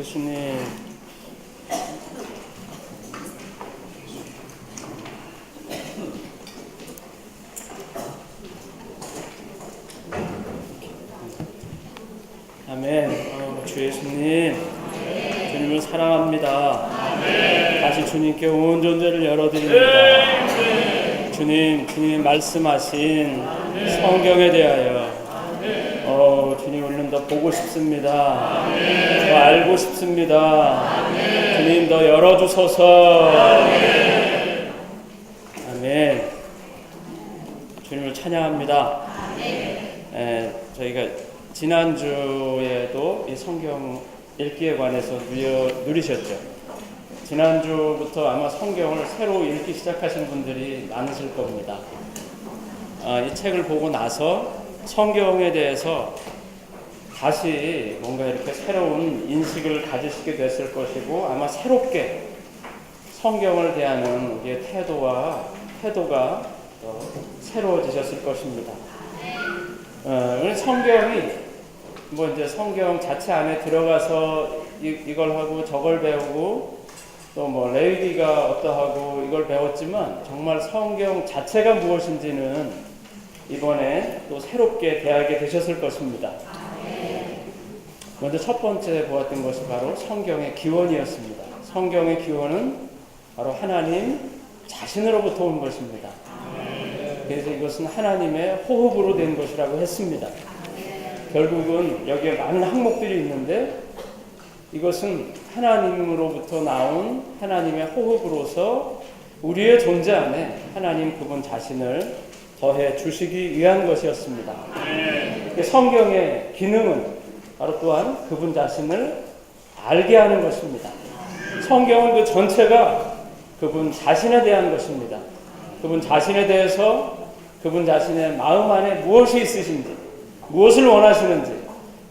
예수님. 아멘. 주 예수님, 주님을 사랑합니다. 다시 주님께 온 존재를 열어드립니다. 주님이 말씀하신 성경에 대하여 주님 우리는 더 보고 싶습니다. 더 알고 싶습니다. 주님 더 열어주소서. 아멘. 주님을 찬양합니다. 저희가 지난주에도 이 성경 읽기에 관해서 누리셨죠. 지난주부터 아마 성경을 새로 읽기 시작하신 분들이 많으실 겁니다. 이 책을 보고 나서 성경에 대해서 다시 뭔가 이렇게 새로운 인식을 가지시게 됐을 것이고, 아마 새롭게 성경을 대하는 우리의 태도가 새로워지셨을 것입니다. 성경이 이제 성경 자체 안에 들어가서 이걸 하고 저걸 배우고 또 레위기가 어떠하고 이걸 배웠지만, 정말 성경 자체가 무엇인지는 이번에 또 새롭게 대하게 되셨을 것입니다. 먼저 첫 번째 보았던 것이 바로 성경의 기원이었습니다. 성경의 기원은 바로 하나님 자신으로부터 온 것입니다. 그래서 이것은 하나님의 호흡으로 된 것이라고 했습니다. 결국은 여기에 많은 항목들이 있는데, 이것은 하나님으로부터 나온 하나님의 호흡으로서 우리의 존재 안에 하나님 그분 자신을 더해 주시기 위한 것이었습니다. 성경의 기능은 바로 또한 그분 자신을 알게 하는 것입니다. 성경은 그 전체가 그분 자신에 대한 것입니다. 그분 자신에 대해서, 그분 자신의 마음 안에 무엇이 있으신지, 무엇을 원하시는지,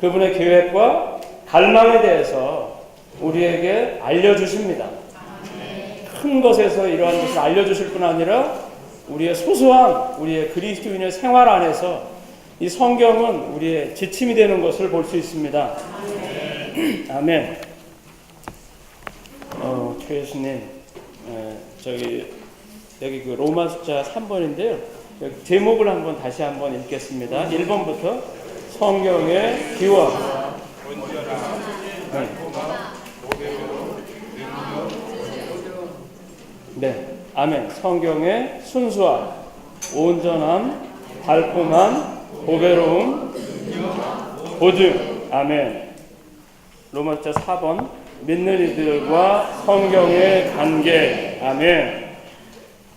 그분의 계획과 갈망에 대해서 우리에게 알려주십니다. 큰 것에서 이러한 것을 알려주실 뿐 아니라 우리의 소소한 우리의 그리스도인의 생활 안에서 이 성경은 우리의 지침이 되는 것을 볼 수 있습니다. 아멘. 주 예수님, 여기 그 로마 숫자 3번인데요. 제목을 다시 한번 읽겠습니다. 1번부터 성경의 기원. 네, 아멘. 성경의 순수함, 온전함, 달콤함, 보배로움, 보증. 아멘. 로마 숫자 4번, 믿는 이들과 성경의 관계. 아멘.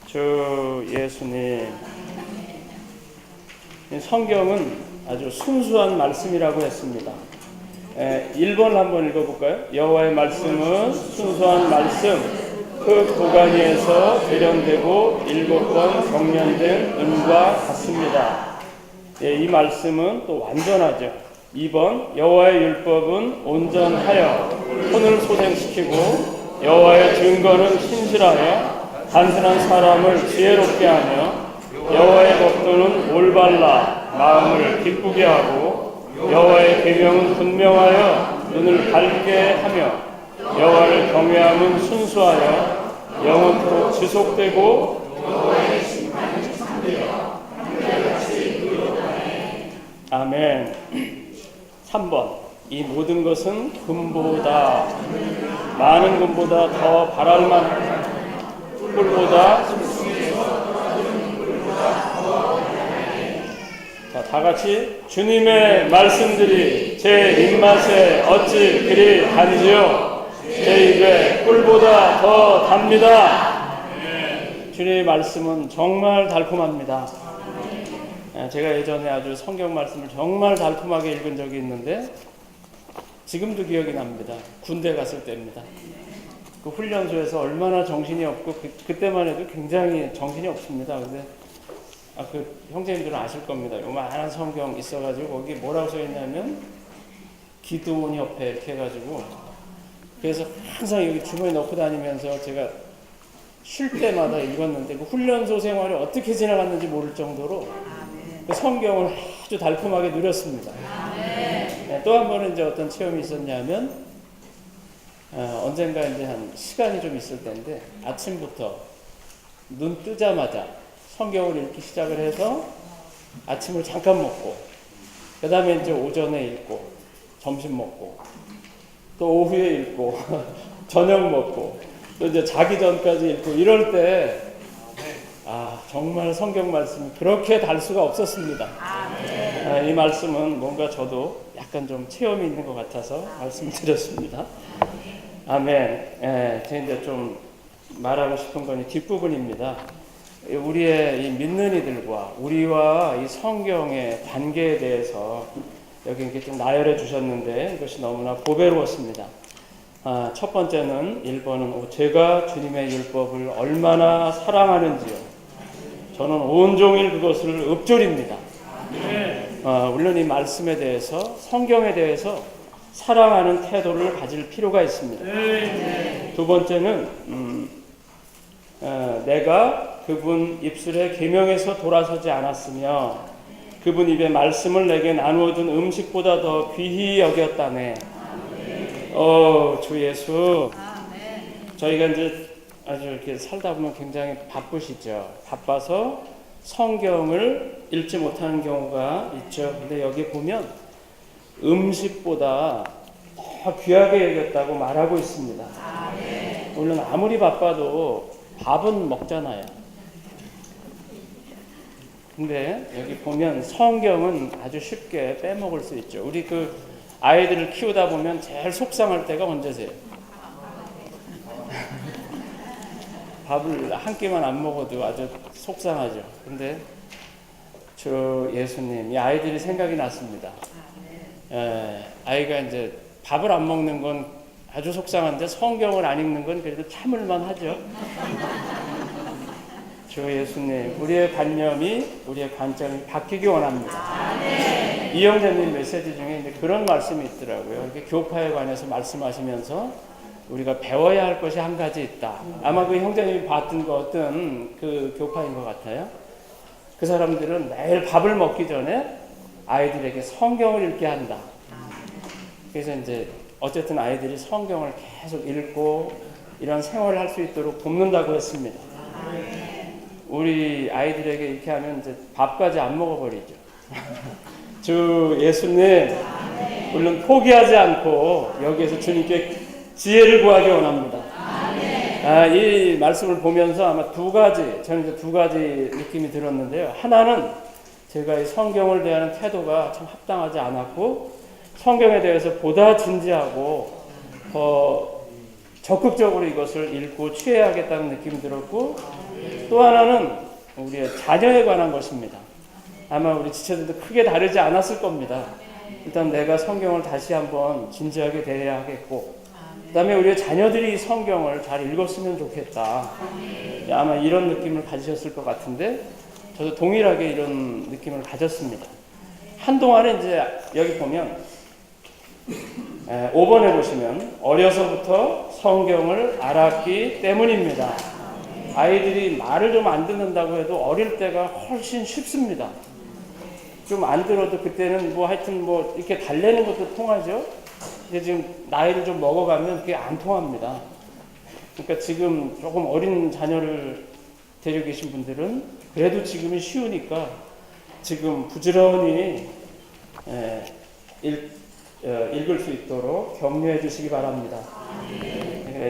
주 예수님, 성경은 아주 순수한 말씀이라고 했습니다. 1번 한번 읽어볼까요? 여호와의 말씀은 순수한 말씀, 그 도가니에서 대련되고 7번 경련된 은과 같습니다. 이 말씀은 또 완전하죠. 2번 여호와의 율법은 온전하여 혼을 소생시키고 여호와의 증거는 신실하여 단순한 사람을 지혜롭게 하며 여호와의 법도는 올바라 마음을 기쁘게 하고 여호와의 계명은 분명하여 눈을 밝게 하며 여호와를 경외함은 순수하여 영원토록 지속되고 여호와의 심판은 참되어 한결같이 의롭다네. 아멘. 3번 이 모든 것은 금보다 많은 금보다 더 바랄 만한 꿀보다 다 같이 주님의 말씀들이 제 입맛에 어찌 그리 단지요 제 입에 꿀보다 더 답니다. 주님의 말씀은 정말 달콤합니다. 제가 예전에 아주 성경 말씀을 정말 달콤하게 읽은 적이 있는데 지금도 기억이 납니다. 군대 갔을 때입니다. 그 훈련소에서 얼마나 정신이 없고 그때만 해도 굉장히 정신이 없습니다. 근데 그 형제님들은 아실 겁니다. 요만한 성경 있어가지고 거기 뭐라고 써있냐면 기도원 협회 이렇게 해가지고, 그래서 항상 여기 주머니 넣고 다니면서 제가 쉴 때마다 읽었는데 그 훈련소 생활이 어떻게 지나갔는지 모를 정도로 그 성경을 아주 달콤하게 누렸습니다. 또 한 번은 이제 어떤 체험이 있었냐면 언젠가 이제 한 시간이 좀 있을 텐데 아침부터 눈 뜨자마자 성경을 읽기 시작을 해서 아침을 잠깐 먹고 그 다음에 이제 오전에 읽고 점심 먹고 또 오후에 읽고 저녁 먹고 또 이제 자기 전까지 읽고 이럴 때 정말 성경 말씀이 그렇게 달 수가 없었습니다. 이 말씀은 뭔가 저도 약간 좀 체험이 있는 것 같아서 말씀을 드렸습니다. 아멘. 제가 이제 좀 말하고 싶은 건 뒷부분입니다. 우리의 이 믿는 이들과 우리와 이 성경의 관계에 대해서 여기 이렇게 좀 나열해 주셨는데 이것이 너무나 보배로웠습니다. 첫 번째는 1번은 제가 주님의 율법을 얼마나 사랑하는지요. 저는 온종일 그것을 읊조립니다. 물론 이 말씀에 대해서 성경에 대해서 사랑하는 태도를 가질 필요가 있습니다. 두 번째는 내가 그분 입술에 계명에서 돌아서지 않았으며 그분 입에 말씀을 내게 나누어 준 음식보다 더 귀히 여겼다네. 주 예수. 저희가 이제 아주 이렇게 살다 보면 굉장히 바쁘시죠. 바빠서 성경을 읽지 못하는 경우가 있죠. 근데 여기 보면 음식보다 더 귀하게 여겼다고 말하고 있습니다. 물론 아무리 바빠도 밥은 먹잖아요. 근데 여기 보면 성경은 아주 쉽게 빼먹을 수 있죠. 우리 그 아이들을 키우다 보면 제일 속상할 때가 언제세요? 밥을 한 끼만 안 먹어도 아주 속상하죠. 근데 저 예수님, 이 아이들이 생각이 났습니다. 아이가 이제 밥을 안 먹는 건 아주 속상한데 성경을 안 읽는 건 그래도 참을만 하죠. 주 예수님, 우리의 관념이, 우리의 관점이 바뀌기 원합니다. 이영자님 메시지 중에 이제 그런 말씀이 있더라고요. 이렇게 교파에 관해서 말씀하시면서 우리가 배워야 할 것이 한 가지 있다. 아마 그 형제님이 봤던 거 어떤 그 교파인 것 같아요. 그 사람들은 매일 밥을 먹기 전에 아이들에게 성경을 읽게 한다. 그래서 이제 어쨌든 아이들이 성경을 계속 읽고 이런 생활을 할 수 있도록 돕는다고 했습니다. 우리 아이들에게 이렇게 하면 이제 밥까지 안 먹어버리죠. 주 예수님, 물론 포기하지 않고 여기에서 주님께 지혜를 구하기 원합니다. 이 말씀을 보면서 아마 저는 이제 두 가지 느낌이 들었는데요. 하나는 제가 이 성경을 대하는 태도가 참 합당하지 않았고 성경에 대해서 보다 진지하고 더 적극적으로 이것을 읽고 취해야겠다는 느낌이 들었고 또 하나는 우리의 자녀에 관한 것입니다. 아마 우리 지체들도 크게 다르지 않았을 겁니다. 일단 내가 성경을 다시 한번 진지하게 대해야 하겠고 그 다음에 우리의 자녀들이 성경을 잘 읽었으면 좋겠다. 아마 이런 느낌을 가지셨을 것 같은데 저도 동일하게 이런 느낌을 가졌습니다. 한동안은 이제 여기 보면 5번에 보시면 어려서부터 성경을 알았기 때문입니다. 아이들이 말을 좀 안 듣는다고 해도 어릴 때가 훨씬 쉽습니다. 좀 안 들어도 그때는 하여튼 이렇게 달래는 것도 통하죠. 근데 지금 나이를 좀 먹어가면 그게 안 통합니다. 그러니까 지금 조금 어린 자녀를 데리고 계신 분들은 그래도 지금이 쉬우니까 지금 부지런히 읽을 수 있도록 격려해 주시기 바랍니다.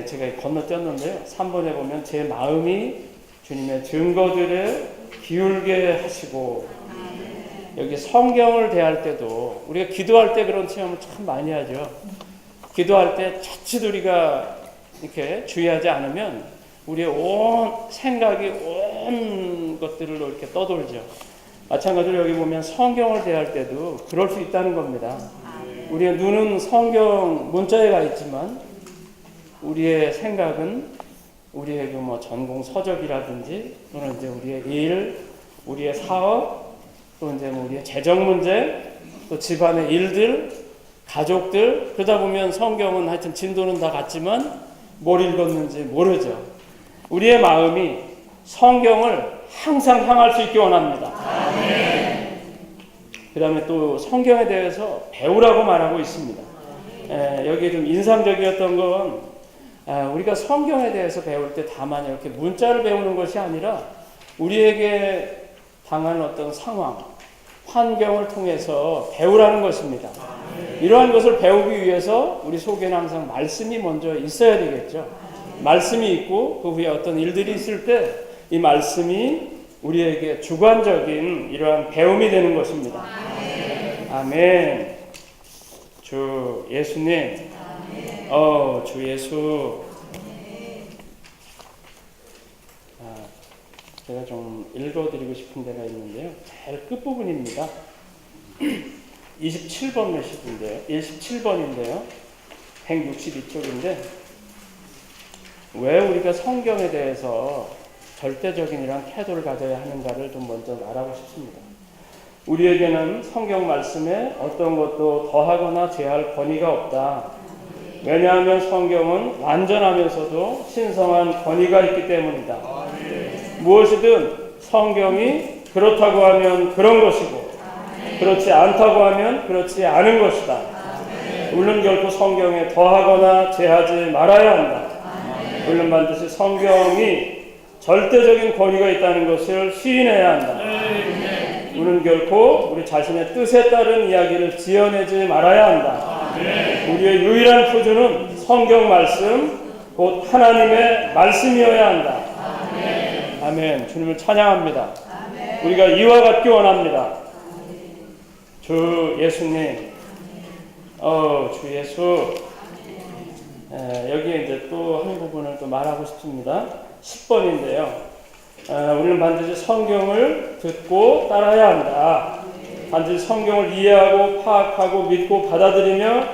제가 건너뛰었는데요. 3번에 보면 제 마음이 주님의 증거들에 기울게 하시고 여기 성경을 대할 때도 우리가 기도할 때 그런 체험을 참 많이 하죠. 기도할 때 자칫 우리가 이렇게 주의하지 않으면 우리의 온 생각이 온 것들로 이렇게 떠돌죠. 마찬가지로 여기 보면 성경을 대할 때도 그럴 수 있다는 겁니다. 우리의 눈은 성경 문자에 가 있지만 우리의 생각은 우리의 전공 서적이라든지 또는 이제 우리의 일, 우리의 사업, 또 이제 우리의 재정 문제, 또 집안의 일들, 가족들 그러다 보면 성경은 하여튼 진도는 다 같지만 뭘 읽었는지 모르죠. 우리의 마음이 성경을 항상 향할 수 있기 원합니다. 그 다음에 또 성경에 대해서 배우라고 말하고 있습니다. 여기에 좀 인상적이었던 건 우리가 성경에 대해서 배울 때 다만 이렇게 문자를 배우는 것이 아니라 우리에게 당한 어떤 상황, 환경을 통해서 배우라는 것입니다. 이러한 것을 배우기 위해서 우리 속에는 항상 말씀이 먼저 있어야 되겠죠. 말씀이 있고 그 후에 어떤 일들이 있을 때 이 말씀이 우리에게 주관적인 이러한 배움이 되는 것입니다. 아멘. 주 예수님, 주 예수. 제가 좀 읽어드리고 싶은 데가 있는데요. 제일 끝부분입니다. 27번 메시지인데요. 17번인데요. 162쪽인데 왜 우리가 성경에 대해서 절대적인 이런 태도를 가져야 하는가를 좀 먼저 말하고 싶습니다. 우리에게는 성경 말씀에 어떤 것도 더하거나 제할 권위가 없다. 왜냐하면 성경은 완전하면서도 신성한 권위가 있기 때문이다. 무엇이든 성경이 그렇다고 하면 그런 것이고 그렇지 않다고 하면 그렇지 않은 것이다. 우리는 결코 성경에 더하거나 제하지 말아야 한다. 우리는 반드시 성경이 절대적인 권위가 있다는 것을 시인해야 한다. 우리는 결코 우리 자신의 뜻에 따른 이야기를 지어내지 말아야 한다. 우리의 유일한 표준은 성경 말씀, 곧 하나님의 말씀이어야 한다. 아멘. 주님을 찬양합니다. 우리가 이와 같기 원합니다. 주 예수님, 주 예수. 여기에 이제 또 한 부분을 또 말하고 싶습니다. 10번인데요. 우리는 반드시 성경을 듣고 따라야 한다. 반드시 성경을 이해하고 파악하고 믿고 받아들이며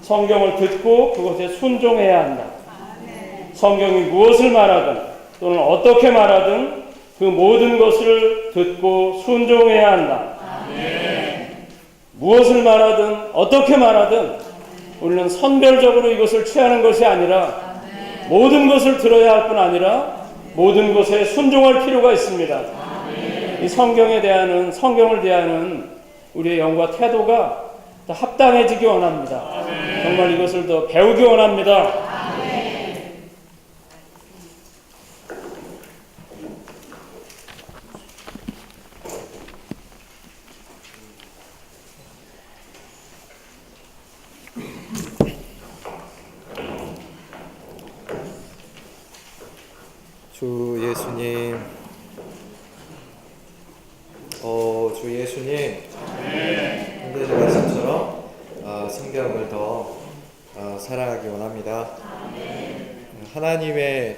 성경을 듣고 그것에 순종해야 한다. 성경이 무엇을 말하든 또는 어떻게 말하든 그 모든 것을 듣고 순종해야 한다. 무엇을 말하든 어떻게 말하든 우리는 선별적으로 이것을 취하는 것이 아니라 모든 것을 들어야 할 뿐 아니라 모든 것에 순종할 필요가 있습니다. 이 성경을 대하는 우리의 영과 태도가 더 합당해지기 원합니다. 정말 이것을 더 배우기 원합니다. 주 예수님, 주 예수님, 오늘의 말씀처럼 성경을 더 사랑하기 원합니다. 하나님의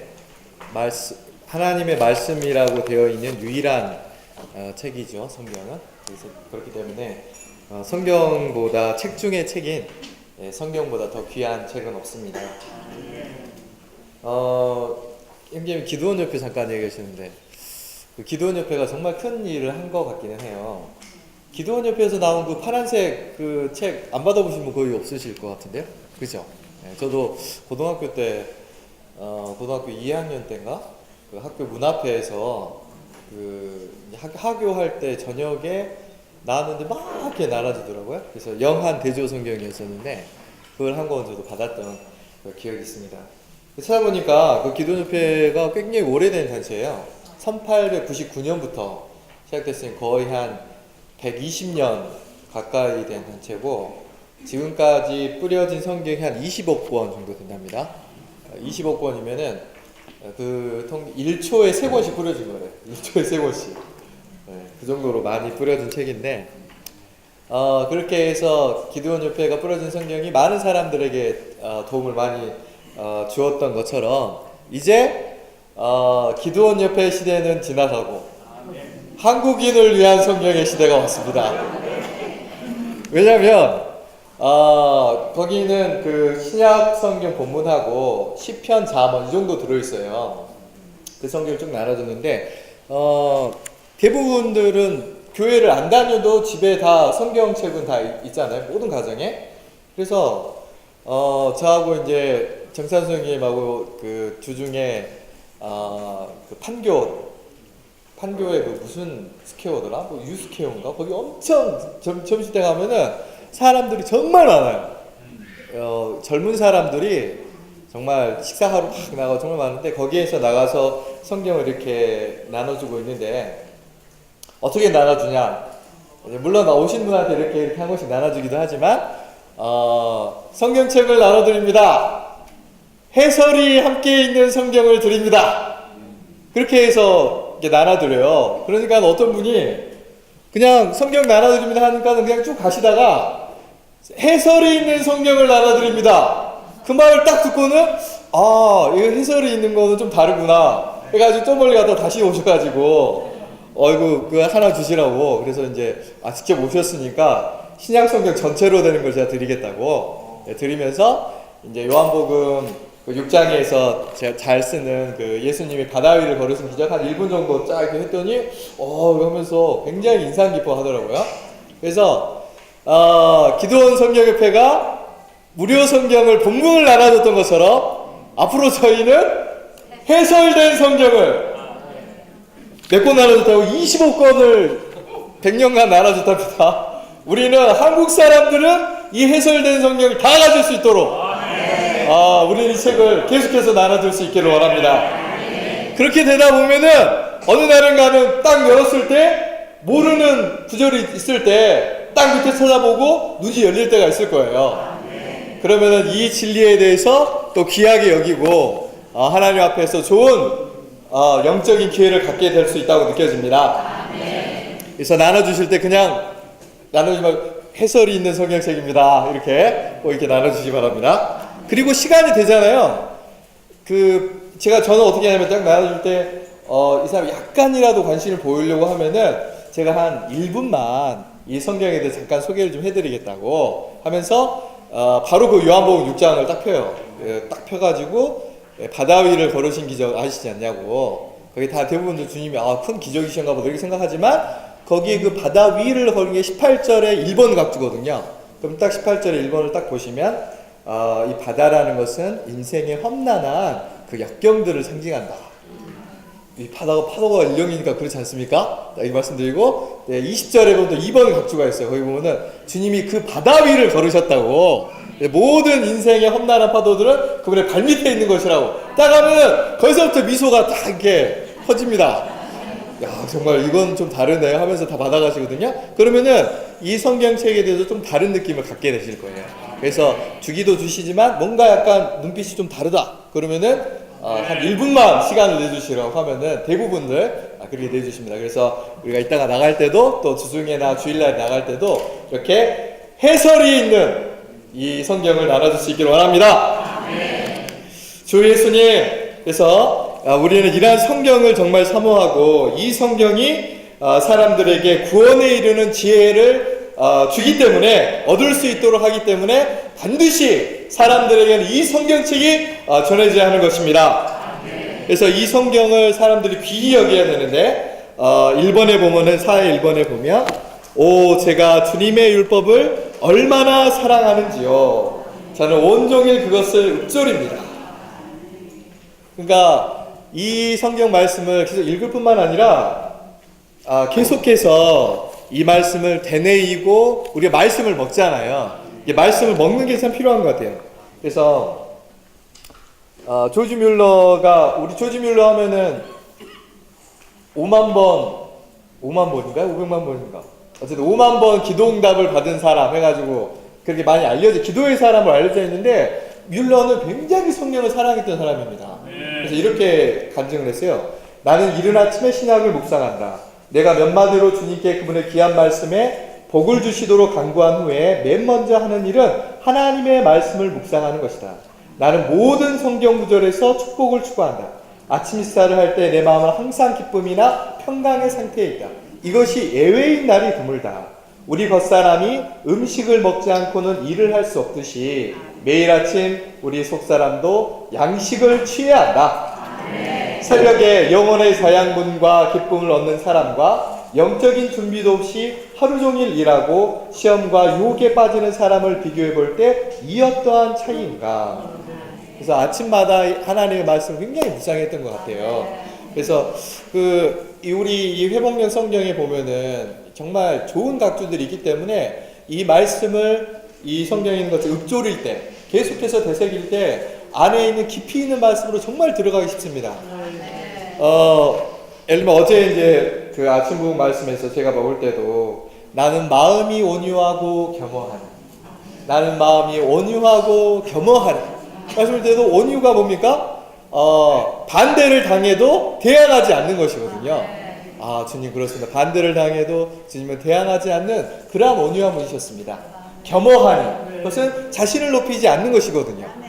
말씀이라고 되어 있는 유일한 책이죠, 성경은. 그래서 그렇기 때문에 성경보다 책 중의 책인 성경보다 더 귀한 책은 없습니다. 형님 기도원 협회 잠깐 얘기하시는데 그 기도원 협회가 정말 큰 일을 한 것 같기는 해요. 기도원 협회에서 나온 그 파란색 그 책 안 받아보신 분 거의 없으실 것 같은데요, 그죠? 네, 저도 고등학교 때 고등학교 2학년 때인가 그 학교 문 앞에서 그 하교할 때 저녁에 나왔는데 막 이렇게 날아주더라고요. 그래서 영한 대조 성경이었었는데 그걸 한 권 저도 받았던 그 기억이 있습니다. 찾아보니까 그 기도협회가 굉장히 오래된 단체예요. 1899년부터 시작됐으니 거의 한 120년 가까이 된 단체고 지금까지 뿌려진 성경이 한 20억 권 정도 된답니다. 20억 권이면은 그 1초에 3권씩 뿌려진 거래요. 1초에 3권씩. 네, 그 정도로 많이 뿌려진 책인데 그렇게 해서 기도원협회가 뿌려진 성경이 많은 사람들에게 도움을 많이 주었던 것처럼 이제 기도원 협회 시대는 지나가고 한국인을 위한 성경의 시대가 왔습니다. 왜냐면 거기는 그 신약 성경 본문하고 시편 잠언 이 정도 들어있어요. 그 성경을 쭉 나눠줬는데 대부분들은 교회를 안 다녀도 집에 다 성경책은 다 있잖아요. 모든 가정에. 그래서 저하고 이제 정찬 선생님하고 그 주중에 그 판교에 그 무슨 스퀘어더라? 뭐 유스퀘어인가? 거기 엄청 점심때 가면은 사람들이 정말 많아요. 젊은 사람들이 정말 식사하러 막 나가고 정말 많은데 거기에서 나가서 성경을 이렇게 나눠주고 있는데 어떻게 나눠주냐? 물론 오신 분한테 이렇게 한 권씩 나눠주기도 하지만 성경책을 나눠드립니다. 해설이 함께 있는 성경을 드립니다. 그렇게 해서 이렇게 나눠드려요. 그러니까 어떤 분이 그냥 성경 나눠드립니다 하니까 그냥 쭉 가시다가 해설이 있는 성경을 나눠드립니다. 그 말을 딱 듣고는 이거 해설이 있는 거는 좀 다르구나 해가지고 좀 멀리 갔다 다시 오셔가지고 이거 그 하나 주시라고. 그래서 이제 직접 오셨으니까 신약 성경 전체로 되는 걸 제가 드리겠다고 드리면서 이제 요한복음 그 6장에서 제가 잘 쓰는 그 예수님이 바다 위를 걸으신 기적 한 1분 정도 쫙 이렇게 했더니 하면서 굉장히 인상 깊어 하더라고요. 그래서 기도원 성경협회가 무료 성경을 본문을 나눠줬던 것처럼 앞으로 저희는 해설된 성경을 몇 권 나눠줬다고 25권을 100년간 나눠줬답니다. 우리는 한국 사람들은 이 해설된 성경을 다 가질 수 있도록 우리는 이 책을 계속해서 나눠줄 수 있기를 원합니다. 그렇게 되다 보면은 어느 날인가는 딱 열었을 때 모르는 구절이 있을 때 딱 밑에 찾아보고 눈이 열릴 때가 있을 거예요. 그러면은 이 진리에 대해서 또 귀하게 여기고 하나님 앞에서 좋은 영적인 기회를 갖게 될 수 있다고 느껴집니다. 그래서 나눠주실 때 그냥 나누지 말고 해설이 있는 성경책입니다. 이렇게 나눠주시기 바랍니다. 그리고 시간이 되잖아요. 저는 어떻게 하냐면 딱 나눠줄 때 이 사람이 약간이라도 관심을 보이려고 하면은 제가 한 1분만 이 성경에 대해서 잠깐 소개를 좀 해드리겠다고 하면서 바로 그 요한복음 6장을 딱 펴요. 딱 펴가지고 바다 위를 걸으신 기적 아시지 않냐고. 거기 다 대부분들 주님이 큰 기적이신가 보다 이렇게 생각하지만 거기 그 바다 위를 걸은 게 18절에 1번 각주거든요. 그럼 딱 18절에 1번을 딱 보시면 이 바다라는 것은 인생의 험난한 그 역경들을 상징한다. 이 파도가 일령이니까 그렇지 않습니까? 이 말씀드리고 20절에 보면 또 2번 각주가 있어요. 거기 보면은 주님이 그 바다 위를 걸으셨다고. 모든 인생의 험난한 파도들은 그분의 발밑에 있는 것이라고. 딱 하면은 거기서부터 미소가 딱 이렇게 퍼집니다. 야, 정말 이건 좀 다르네 하면서 다 받아가시거든요. 그러면은 이 성경책에 대해서 좀 다른 느낌을 갖게 되실 거예요. 그래서 주기도 주시지만 뭔가 약간 눈빛이 좀 다르다. 그러면은 한 1분만 시간을 내주시라고 하면은 대부분들 그렇게 내주십니다. 그래서 우리가 이따가 나갈 때도 또 주중에나 주일날 나갈 때도 이렇게 해설이 있는 이 성경을 나눠줄 수 있기를 원합니다. 주 예수님께서 우리는 이러한 성경을 정말 사모하고 이 성경이 사람들에게 구원에 이르는 지혜를 주기 때문에 얻을 수 있도록 하기 때문에 반드시 사람들에게는 이 성경책이 전해져야 하는 것입니다. 그래서 이 성경을 사람들이 귀히 여겨야 되는데 1번에 보면은 4의 1번에 보면 제가 주님의 율법을 얼마나 사랑하는지요. 저는 온종일 그것을 읊조립니다. 그러니까 이 성경 말씀을 계속 읽을 뿐만 아니라 계속해서 이 말씀을 되뇌이고 우리가 말씀을 먹잖아요. 이 말씀을 먹는 게 참 필요한 것 같아요. 그래서 조지 뮬러가 우리 조지 뮬러 하면은 5만 번인가요? 500만 번인가? 어쨌든 5만 번 기도응답을 받은 사람 해가지고 그렇게 많이 기도의 사람으로 알려져 있는데 뮬러는 굉장히 성령을 사랑했던 사람입니다. 그래서 이렇게 간증을 했어요. 나는 이른 아침에 신약을 묵상한다. 내가 몇 마디로 주님께 그분의 귀한 말씀에 복을 주시도록 간구한 후에 맨 먼저 하는 일은 하나님의 말씀을 묵상하는 것이다. 나는 모든 성경 구절에서 축복을 추구한다. 아침 식사를 할 때 내 마음은 항상 기쁨이나 평강의 상태에 있다. 이것이 예외인 날이 드물다. 우리 겉사람이 음식을 먹지 않고는 일을 할 수 없듯이 매일 아침 우리 속사람도 양식을 취해야 한다. 새벽에 영혼의 자양분과 기쁨을 얻는 사람과 영적인 준비도 없이 하루 종일 일하고 시험과 유혹에 빠지는 사람을 비교해 볼 때 이 어떠한 차이인가. 그래서 아침마다 하나님의 말씀을 굉장히 묵상했던 것 같아요. 그래서 우리 이 회복령 성경에 보면은 정말 좋은 각주들이 있기 때문에 이 말씀을 이 성경에 있는 것을 읊조릴 때 계속해서 되새길 때 안에 있는 깊이 있는 말씀으로 정말 들어가기 쉽습니다. 예를 들면 어제 이제 그 아침 부흥 말씀에서 제가 먹을 때도 나는 마음이 온유하고 겸허하니, 나는 마음이 온유하고 겸허하니 말씀을 때도 온유가 뭡니까? 반대를 당해도 대항하지 않는 것이거든요. 아, 주님 그렇습니다. 반대를 당해도 주님은 대항하지 않는 그러한 온유한 분이셨습니다. 겸허하니, 그것은 자신을 높이지 않는 것이거든요.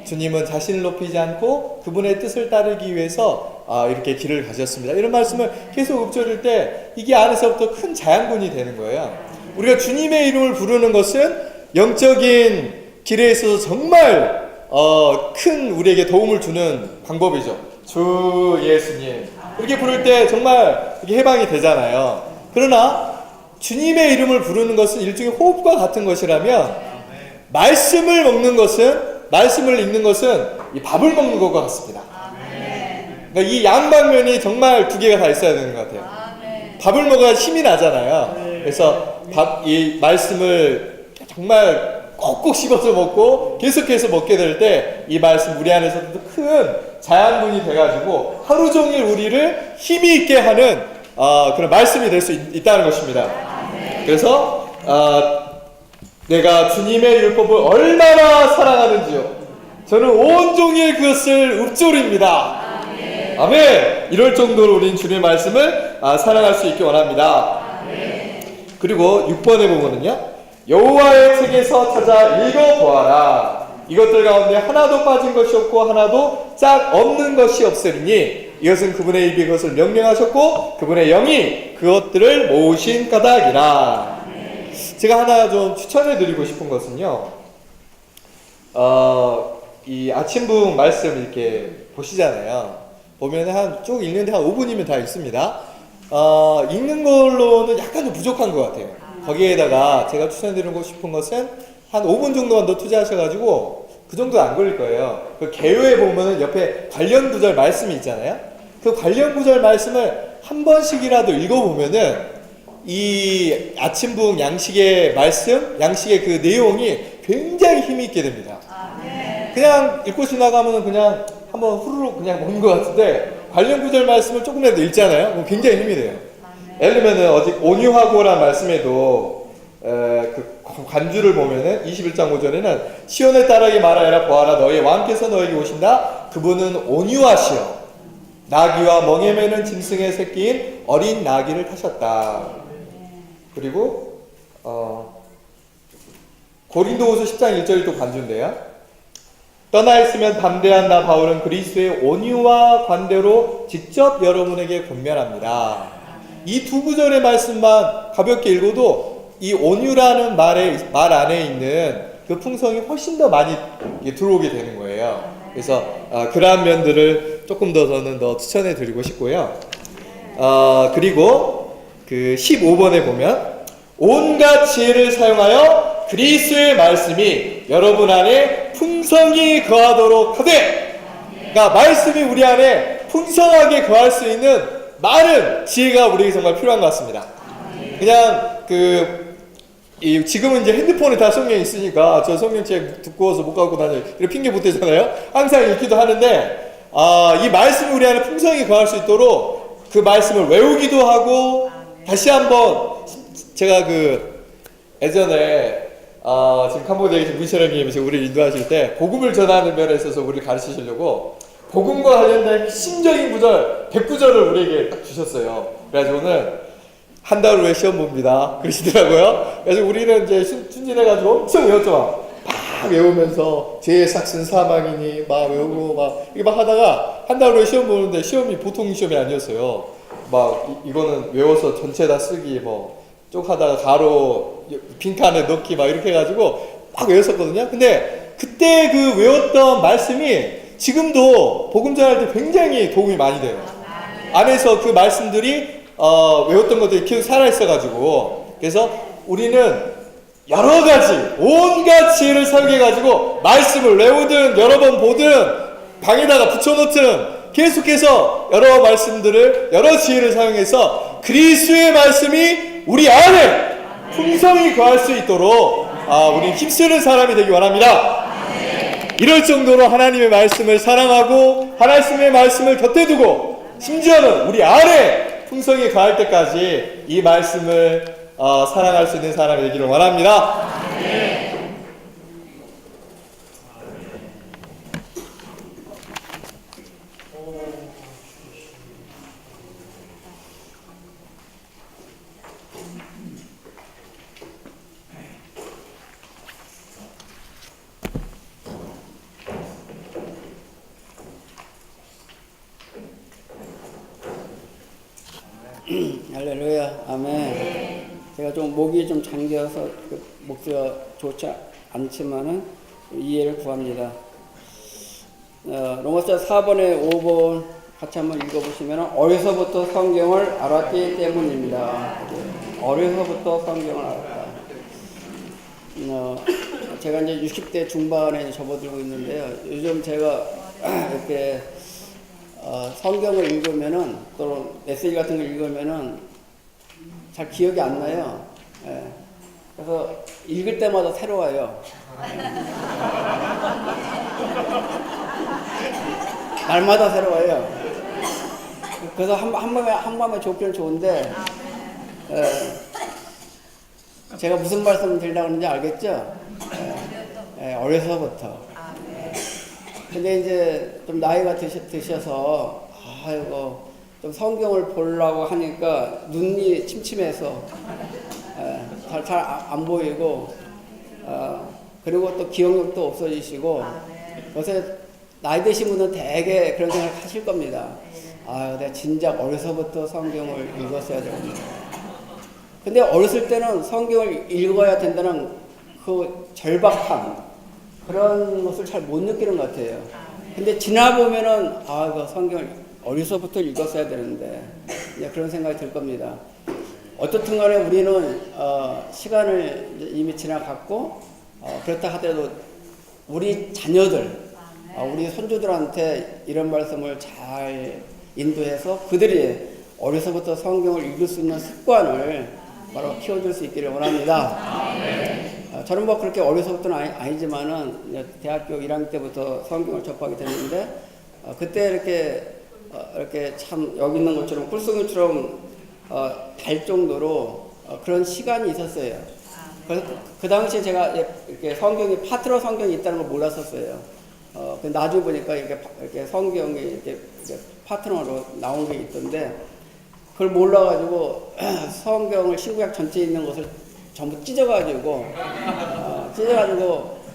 주님은 자신을 높이지 않고 그분의 뜻을 따르기 위해서 이렇게 길을 가셨습니다. 이런 말씀을 계속 읊조릴 때 이게 안에서부터 큰 자양분이 되는 거예요. 우리가 주님의 이름을 부르는 것은 영적인 길에 있어서 정말 큰 우리에게 도움을 주는 방법이죠. 주 예수님 이렇게 부를 때 정말 이게 해방이 되잖아요. 그러나 주님의 이름을 부르는 것은 일종의 호흡과 같은 것이라면 말씀을 먹는 것은, 말씀을 읽는 것은 이 밥을 먹는 것과 같습니다. 그러니까 이 양방면이 정말 두 개가 다 있어야 되는 것 같아요. 밥을 먹어야 힘이 나잖아요. 그래서 이 말씀을 정말 꼭꼭 씹어서 먹고 계속해서 먹게 될 때 이 말씀 우리 안에서도 큰 자양분이 돼가지고 하루 종일 우리를 힘이 있게 하는 그런 말씀이 될 수 있다는 것입니다. 그래서 내가 주님의 율법을 얼마나 사랑하는지요, 저는 온종일 그것을 읊조립니다. 아멘. 이럴 정도로 우린 주님의 말씀을 사랑할 수 있게 원합니다. 그리고 6번에 보면은요, 여호와의 책에서 찾아 읽어보아라. 이것들 가운데 하나도 빠진 것이 없고 하나도 짝 없는 것이 없으리니 이것은 그분의 입이 그것을 명령하셨고 그분의 영이 그것들을 모으신 까닭이라. 제가 하나 좀 추천해 드리고 싶은 것은요, 이 아침 부흥 말씀 이렇게 보시잖아요. 보면 한 쭉 읽는데 한 5분이면 다 읽습니다. 읽는 걸로는 약간 좀 부족한 것 같아요. 거기에다가 제가 추천드리고 싶은 것은 한 5분 정도만 더 투자하셔가지고 그 정도 안 걸릴 거예요. 그 개요에 보면은 옆에 관련 구절 말씀이 있잖아요. 그 관련 구절 말씀을 한 번씩이라도 읽어보면은 이 아침 부흥 양식의 말씀, 양식의 그 내용이 굉장히 힘이 있게 됩니다. 그냥 읽고 지나가면은 그냥 한번 후루룩 그냥 먹는 것 같은데 관련 구절 말씀을 조금이라도 읽잖아요. 그럼 굉장히 힘이 돼요. 예를 들면은 어디 온유하고란 말씀에도 그 간주를 보면은 21장 5절에는 시온의 딸에게 말하여라, 보아라 너희의 왕께서 너에게 오신다. 그분은 온유하시오 나귀와 멍에 매는 짐승의 새끼인 어린 나귀를 타셨다. 그리고 고린도후서 10장 1절이 또 간주인데요. 떠나 있으면 담대한 나 바울은 그리스도의 온유와 관대로 직접 여러분에게 권면합니다. 이 두 구절의 말씀만 가볍게 읽어도 이 온유라는 말 안에 있는 그 풍성이 훨씬 더 많이 들어오게 되는 거예요. 그래서 그러한 면들을 조금 더 저는 더 추천해 드리고 싶고요. 그리고 그 15번에 보면 온갖 지혜를 사용하여 그리스도의 말씀이 여러분 안에 풍성히 거하도록 하되, 그러니까 말씀이 우리 안에 풍성하게 거할 수 있는 많은 지혜가 우리에게 정말 필요한 것 같습니다. 그냥 지금은 이제 핸드폰에 다 성경이 있으니까 저 성경책 두꺼워서 못 갖고 다녀 이렇게 핑계 못 대잖아요. 항상 읽기도 하는데 이 말씀이 우리 안에 풍성히 거할 수 있도록 그 말씀을 외우기도 하고, 다시 한번 제가 예전에 지금 캄보디아에 계신 문셔람님이 우리를 인도하실 때 복음을 전하는 면에 있어서 우리를 가르치시려고 복음과 관련된 핵심적인 구절 100구절을 우리에게 딱 주셨어요. 그래서 오늘 한 달 후에 시험 봅니다 그러시더라고요. 그래서 우리는 이제 순진해가지고 엄청 외웠죠. 막 외우면서 죄의 삭슨 사망이니 막 외우고 막 이렇게 막 하다가 한 달 후에 시험 보는데 시험이 보통 시험이 아니었어요. 막 이거는 외워서 전체 다 쓰기 쭉 하다가 가로 빈칸에 넣기 막 이렇게 해가지고 막 외웠었거든요. 근데 그때 그 외웠던 말씀이 지금도 복음 전할 때 굉장히 도움이 많이 돼요. 안에서 그 말씀들이 외웠던 것들이 계속 살아있어가지고, 그래서 우리는 여러 가지 온갖 지혜를 사용해가지고 말씀을 외우든 여러 번 보든 방에다가 붙여놓든 계속해서 여러 말씀들을, 여러 지혜를 사용해서 그리스도의 말씀이 우리 안에 풍성히 거할 수 있도록 우리는 힘쓰는 사람이 되기 원합니다. 이럴 정도로 하나님의 말씀을 사랑하고 하나님의 말씀을 곁에 두고 심지어는 우리 안에 풍성이 가할 때까지 이 말씀을 사랑할 수 있는 사람이 되기를 원합니다. 할렐루야, 아멘. 제가 좀 목이 좀 잠겨서 목소리가 좋지 않지만은 이해를 구합니다. 로마서 4번에 5번 같이 한번 읽어보시면 어려서부터 성경을 알았기 때문입니다. 어려서부터 성경을 알았다. 제가 이제 60대 중반에 접어들고 있는데요. 요즘 제가 이렇게 성경을 읽으면은 또 메시지 같은 걸 읽으면은 잘 기억이 안 나요. 예. 그래서 읽을 때마다 새로워요. 날마다 새로워요. 그래서 한 밤에 좋기는 좋은데, 제가 무슨 말씀 드리려고 하는지 알겠죠? 어려서부터. 근데 이제 좀 나이가 드셔서, 아이고, 좀 성경을 보려고 하니까 눈이 침침해서, 잘 안 보이고, 그리고 또 기억력도 없어지시고, 요새 나이 드신 분은 대개 그런 생각을 하실 겁니다. 아, 내가 진작 어려서부터 성경을 읽었어야 되는데. 근데 어렸을 때는 성경을 읽어야 된다는 그 절박함, 그런 것을 잘 못 느끼는 것 같아요. 근데 지나보면은, 아, 그 성경을 어려서부터 읽었어야 되는데, 이제 그런 생각이 들 겁니다. 어떻든 간에 우리는, 시간을 이미 지나갔고, 그렇다 하더라도 우리 자녀들, 우리 손주들한테 이런 말씀을 잘 인도해서 그들이 어려서부터 성경을 읽을 수 있는 습관을 바로 키워줄 수 있기를 원합니다. 저는 뭐 그렇게 어려서부터는 아니지만은 대학교 1학년 때부터 성경을 접하게 됐는데, 그때 이렇게 참 여기 있는 것처럼 꿀송이처럼 달 정도로 그런 시간이 있었어요. 그래서 그 당시에 제가 이렇게 파트너 성경이 있다는 걸 몰랐었어요. 나중에 보니까 이렇게 성경이 이렇게 파트너로 나온 게 있던데, 그걸 몰라가지고 성경을 신구약 전체에 있는 것을 전부 찢어가지고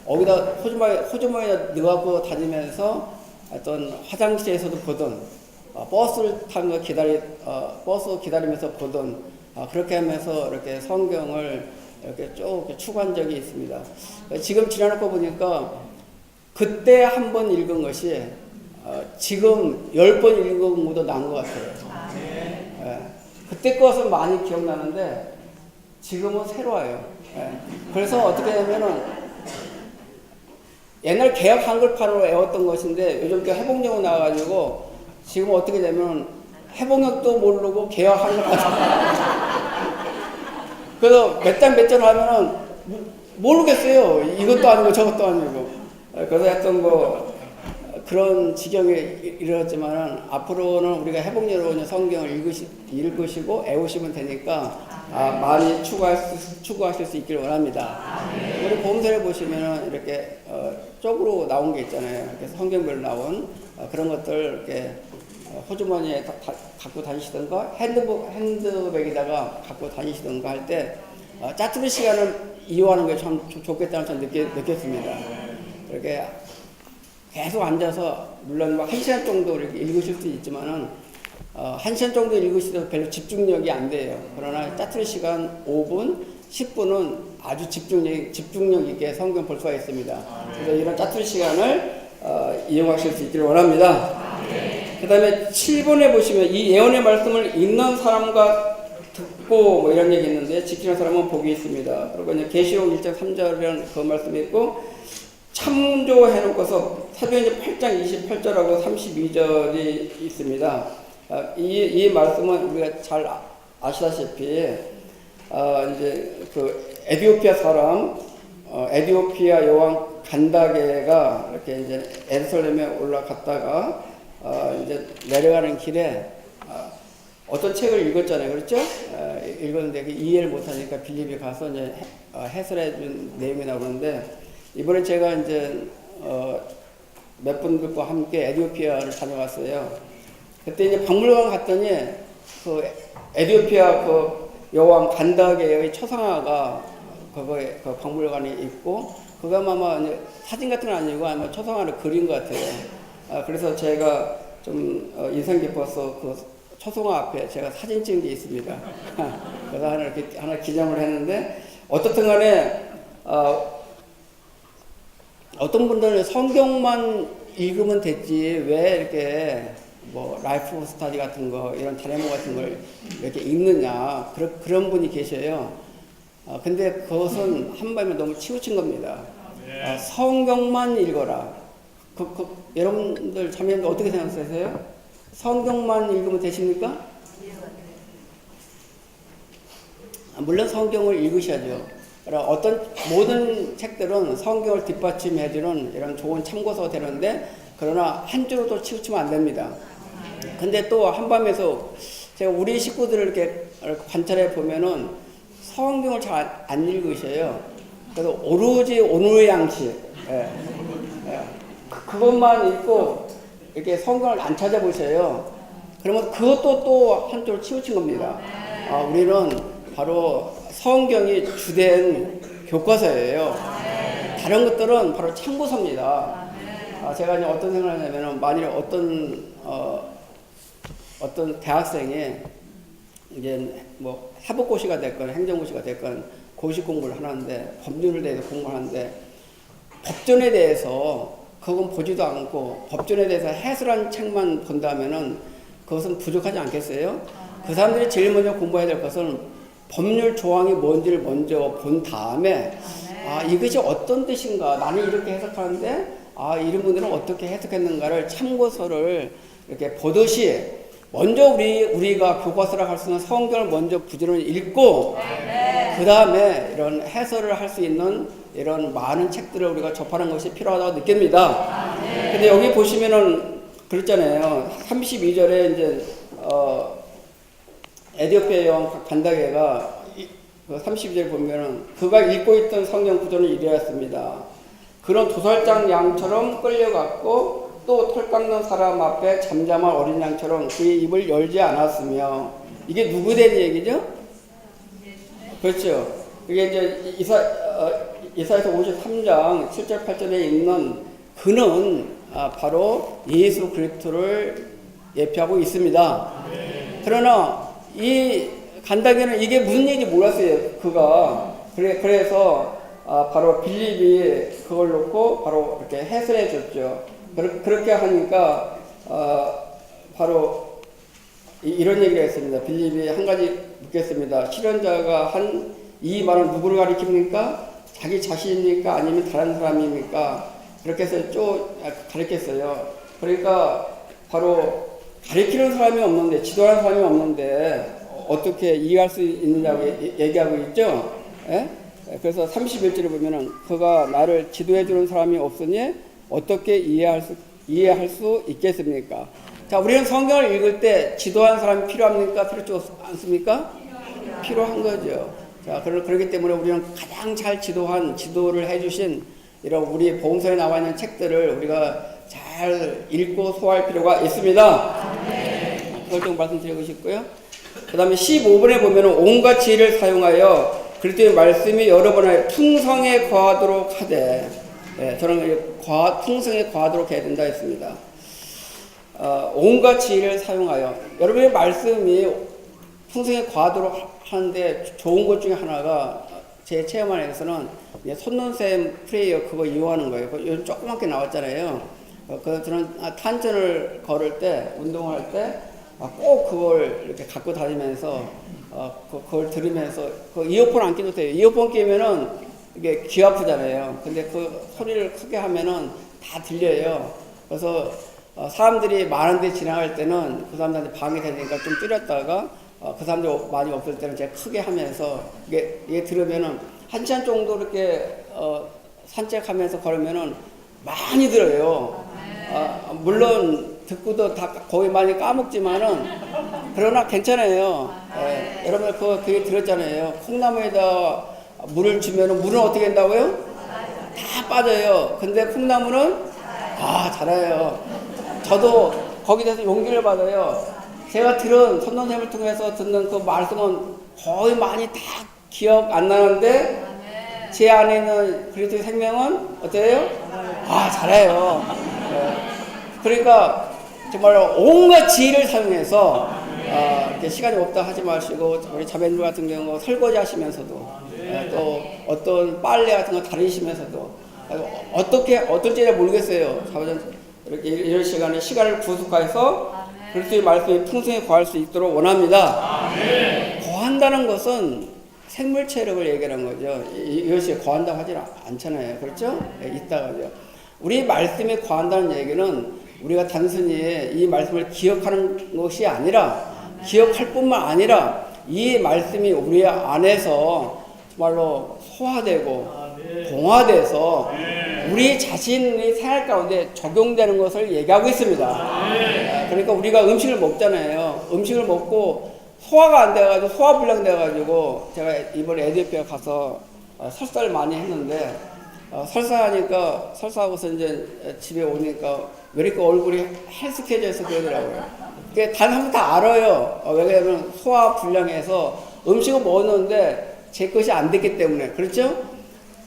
어디다 호주머니에 넣어갖고 다니면서 어떤 화장실에서도 보던, 버스를 타면서 버스 기다리면서 보던, 그렇게 하면서 이렇게 성경을 이렇게 쭉 추구한 적이 있습니다. 지금 지나놓고 보니까 그때 한 번 읽은 것이 지금 10번 읽은 것보다 나은 것 같아요. 그때 것은 많이 기억나는데 지금은 새로워요. 그래서 어떻게 되면은 옛날 개역 한글판으로 외웠던 것인데 요즘 또 해복령으로 나와가지고 지금 어떻게 되면 해복력도 모르고 개역 한글판. 그래서 몇 절 하면은 모르겠어요. 이것도 아니고 저것도 아니고. 그래서 하여튼 그런 지경에 이르렀지만은 앞으로는 우리가 해복령으로 성경을 읽으시고 애우시면 되니까 많이 추구하실 수 있기를 원합니다. 우리 보험서를 보시면은 이렇게 쪽으로 나온 게 있잖아요. 이렇게 성경별로 나온 그런 것들 이렇게 호주머니에 갖고 다니시던가 핸드백에다가 갖고 다니시던가 할 때 짜투리 시간을 이용하는 게 참 좋겠다는 걸 느꼈습니다. 이렇게 계속 앉아서 물론 막 1시간 정도 이렇게 읽으실 수 있지만은 1시간 정도 읽으시도 별로 집중력이 안 돼요. 그러나 짜투리 시간 5분, 10분은 아주 집중력 있게 성경 볼 수가 있습니다. 그래서 이런 짜투리 시간을 이용하실 수 있기를 원합니다. 그 다음에 7번에 보시면 이 예언의 말씀을 읽는 사람과 듣고 뭐 이런 얘기 있는데 지키는 사람은 복이 있습니다. 그리고 이제 계시록 1장 3절이라는 그 말씀이 있고 참조해놓고서 사도행전 8장 28절하고 32절이 있습니다. 이 말씀은 우리가 잘 아시다시피 이제 그 에디오피아 사람 에디오피아 여왕 간다게가 이렇게 이제 예루살렘에 올라갔다가 이제 내려가는 길에 어떤 책을 읽었잖아요, 그렇죠? 읽었는데 그 이해를 못하니까 빌립이 가서 이제 해설해준 내용이 나오는데 이번에 제가 이제 몇 분들과 함께 에티오피아를 다녀왔어요. 그때 이제 박물관 갔더니 그 에티오피아 그 여왕 간다게의 초상화가 그거에 그 박물관에 있고 그거 아마 사진 같은 건 아니고 아마 초상화를 그린 것 같아요. 그래서 제가 좀 인상 깊어서 그 초상화 앞에 제가 사진 찍은 게 있습니다. 그래서 하나 기념을 했는데 어떻든 간에 어떤 분들은 성경만 읽으면 됐지 왜 이렇게 뭐 라이프 스타디 같은 거 이런 다레모 같은 걸 이렇게 읽느냐 그런 분이 계셔요. 근데 그것은 한밤에 너무 치우친 겁니다. 성경만 읽어라. 여러분들 자매님들 어떻게 생각하세요? 성경만 읽으면 되십니까? 물론 성경을 읽으셔야죠. 어떤 모든 책들은 성경을 뒷받침해주는 이런 좋은 참고서가 되는데 그러나 한 줄로도 치우치면 안 됩니다. 근데 또 한밤에서 제가 우리 식구들을 이렇게 관찰해 보면은 성경을 잘 안 읽으셔요. 그래서 오로지 오늘의 양식, 그것만 읽고 이렇게 성경을 안 찾아보셔요. 그러면 그것도 또 한쪽으로 치우친 겁니다. 우리는 바로 성경이 주된 교과서예요. 다른 것들은 바로 참고서입니다. 제가 이제 어떤 생각을 하냐면은 만일 어떤 대학생이 이제 뭐 사법고시가 됐건 행정고시가 됐건 고시 공부를 하는데 법률에 대해서 공부를 하는데 법전에 대해서 그건 보지도 않고 법전에 대해서 해설한 책만 본다면은 그것은 부족하지 않겠어요? 그 사람들이 제일 먼저 공부해야 될 것은 법률 조항이 뭔지를 먼저 본 다음에 이것이 어떤 뜻인가 나는 이렇게 해석하는데 이런 분들은 어떻게 해석했는가를 참고서를 이렇게 보듯이 먼저 우리가 교과서라 할 수 있는 성경을 먼저 부지런히 읽고 그 다음에 이런 해설을 할 수 있는 이런 많은 책들을 우리가 접하는 것이 필요하다고 느낍니다. 근데 여기 보시면은 그랬잖아요. 32절에 이제 에티오피아 여왕 간다게가 32절 보면은 그가 읽고 있던 성경 구절은 이래였습니다. 그런 도살장 양처럼 끌려갔고 또 털 깎는 사람 앞에 잠잠한 어린 양처럼 그의 입을 열지 않았으며 이게 누구 된 얘기죠? 그렇죠. 이게 이제 이사야서 53장 7절 8절에 있는 그는 바로 예수 그리스도를 예표하고 있습니다. 그러나 이 간다게는 이게 무슨 얘기인지 몰랐어요. 그가 그래서 바로 빌립이 그걸 놓고 바로 이렇게 해설해 줬죠. 그렇게 하니까 바로 이런 얘기가 있습니다. 빌립이 한 가지 묻겠습니다. 실현자가 한 이 말은 누구를 가리킵니까? 자기 자신입니까? 아니면 다른 사람입니까? 그렇게 해서 쭉 가르쳤어요. 그러니까 바로 가르치는 사람이 없는데 지도하는 사람이 없는데 어떻게 이해할 수 있느냐고 얘기하고 있죠. 예? 그래서 31절에 보면은 그가 나를 지도해 주는 사람이 없으니 어떻게 이해할 수 있겠습니까? 자, 우리는 성경을 읽을 때 지도하는 사람이 필요합니까? 필요하지 않습니까? 필요한 거죠. 자, 그렇기 때문에 우리는 가장 잘 지도를 해주신 이런 우리 복음서에 나와 있는 책들을 우리가 잘 읽고 소화할 필요가 있습니다. 그걸 좀 말씀드리고 싶고요. 그 다음에 15번에 보면 온갖 지혜를 사용하여 그리스도의 말씀이 여러 번에 풍성에 거하도록 하되 저는 풍성에 거하도록 해야 된다 했습니다. 온갖 지혜를 사용하여 여러분의 말씀이 풍성에 거하도록 하는데 좋은 것 중에 하나가 제 체험 안에서는 손눈샘 프레이어 그거 이용하는 거예요. 요즘 조그맣게 나왔잖아요. 저는 탄천을 걸을 때 운동할 때 꼭 그걸 이렇게 갖고 다니면서 그걸 들으면서 그 이어폰 안 끼도 돼요. 이어폰 끼면은 이게 귀 아프잖아요. 근데 그 소리를 크게 하면은 다 들려요. 그래서 사람들이 많은 데 지나갈 때는 그 사람들한테 방해되니까 좀 줄였다가 그 사람들 많이 없을 때는 제가 크게 하면서 이게 들으면은 한 시간 정도 이렇게 산책하면서 걸으면은 많이 들어요. 물론 듣고도 다 거의 많이 까먹지만은 그러나 괜찮아요. 여러분 그게 들었잖아요. 콩나무에다 물을 주면은 물은 어떻게 된다고요? 다 빠져요. 근데 콩나무는 자라요. 저도 거기에 대해서 용기를 받아요. 제가 들은 선생님을 통해서 듣는 그 말씀은 거의 많이 다 기억 안 나는데 제 안에 있는 그리스도의 생명은 어때요? 잘해요. 그러니까 정말로 온갖 지혜를 사용해서 이렇게 시간이 없다 하지 마시고 우리 자매님들 같은 경우 설거지 하시면서도 또 어떤 빨래 같은 거 다리시면서도 어떨지 모르겠어요. 이렇게 이런 시간을 구속해서 그리스도의 말씀이 풍성히 거할 수 있도록 원합니다. 거한다는 것은 생물 체력을 얘기하는 거죠. 이것이 거한다고 하지 않잖아요. 그렇죠? 있다가죠. 우리 말씀에 거한다는 얘기는 우리가 단순히 이 말씀을 기억하는 것이 아니라 기억할 뿐만 아니라 이 말씀이 우리 안에서 정말로 소화되고 동화돼서 우리 자신의 생활 가운데 적용되는 것을 얘기하고 있습니다. 그러니까 우리가 음식을 먹잖아요. 음식을 먹고 소화가 안 돼가지고 소화불량 돼가지고 제가 이번에 에티오피아 가서 설사를 많이 했는데 설사하고서 이제 집에 오니까 왜 이렇게 얼굴이 헬스케져서 그러더라고요. 그게 단 한 번 다 알아요. 왜냐하면 소화불량해서 음식을 먹었는데 제 것이 안 됐기 때문에. 그렇죠?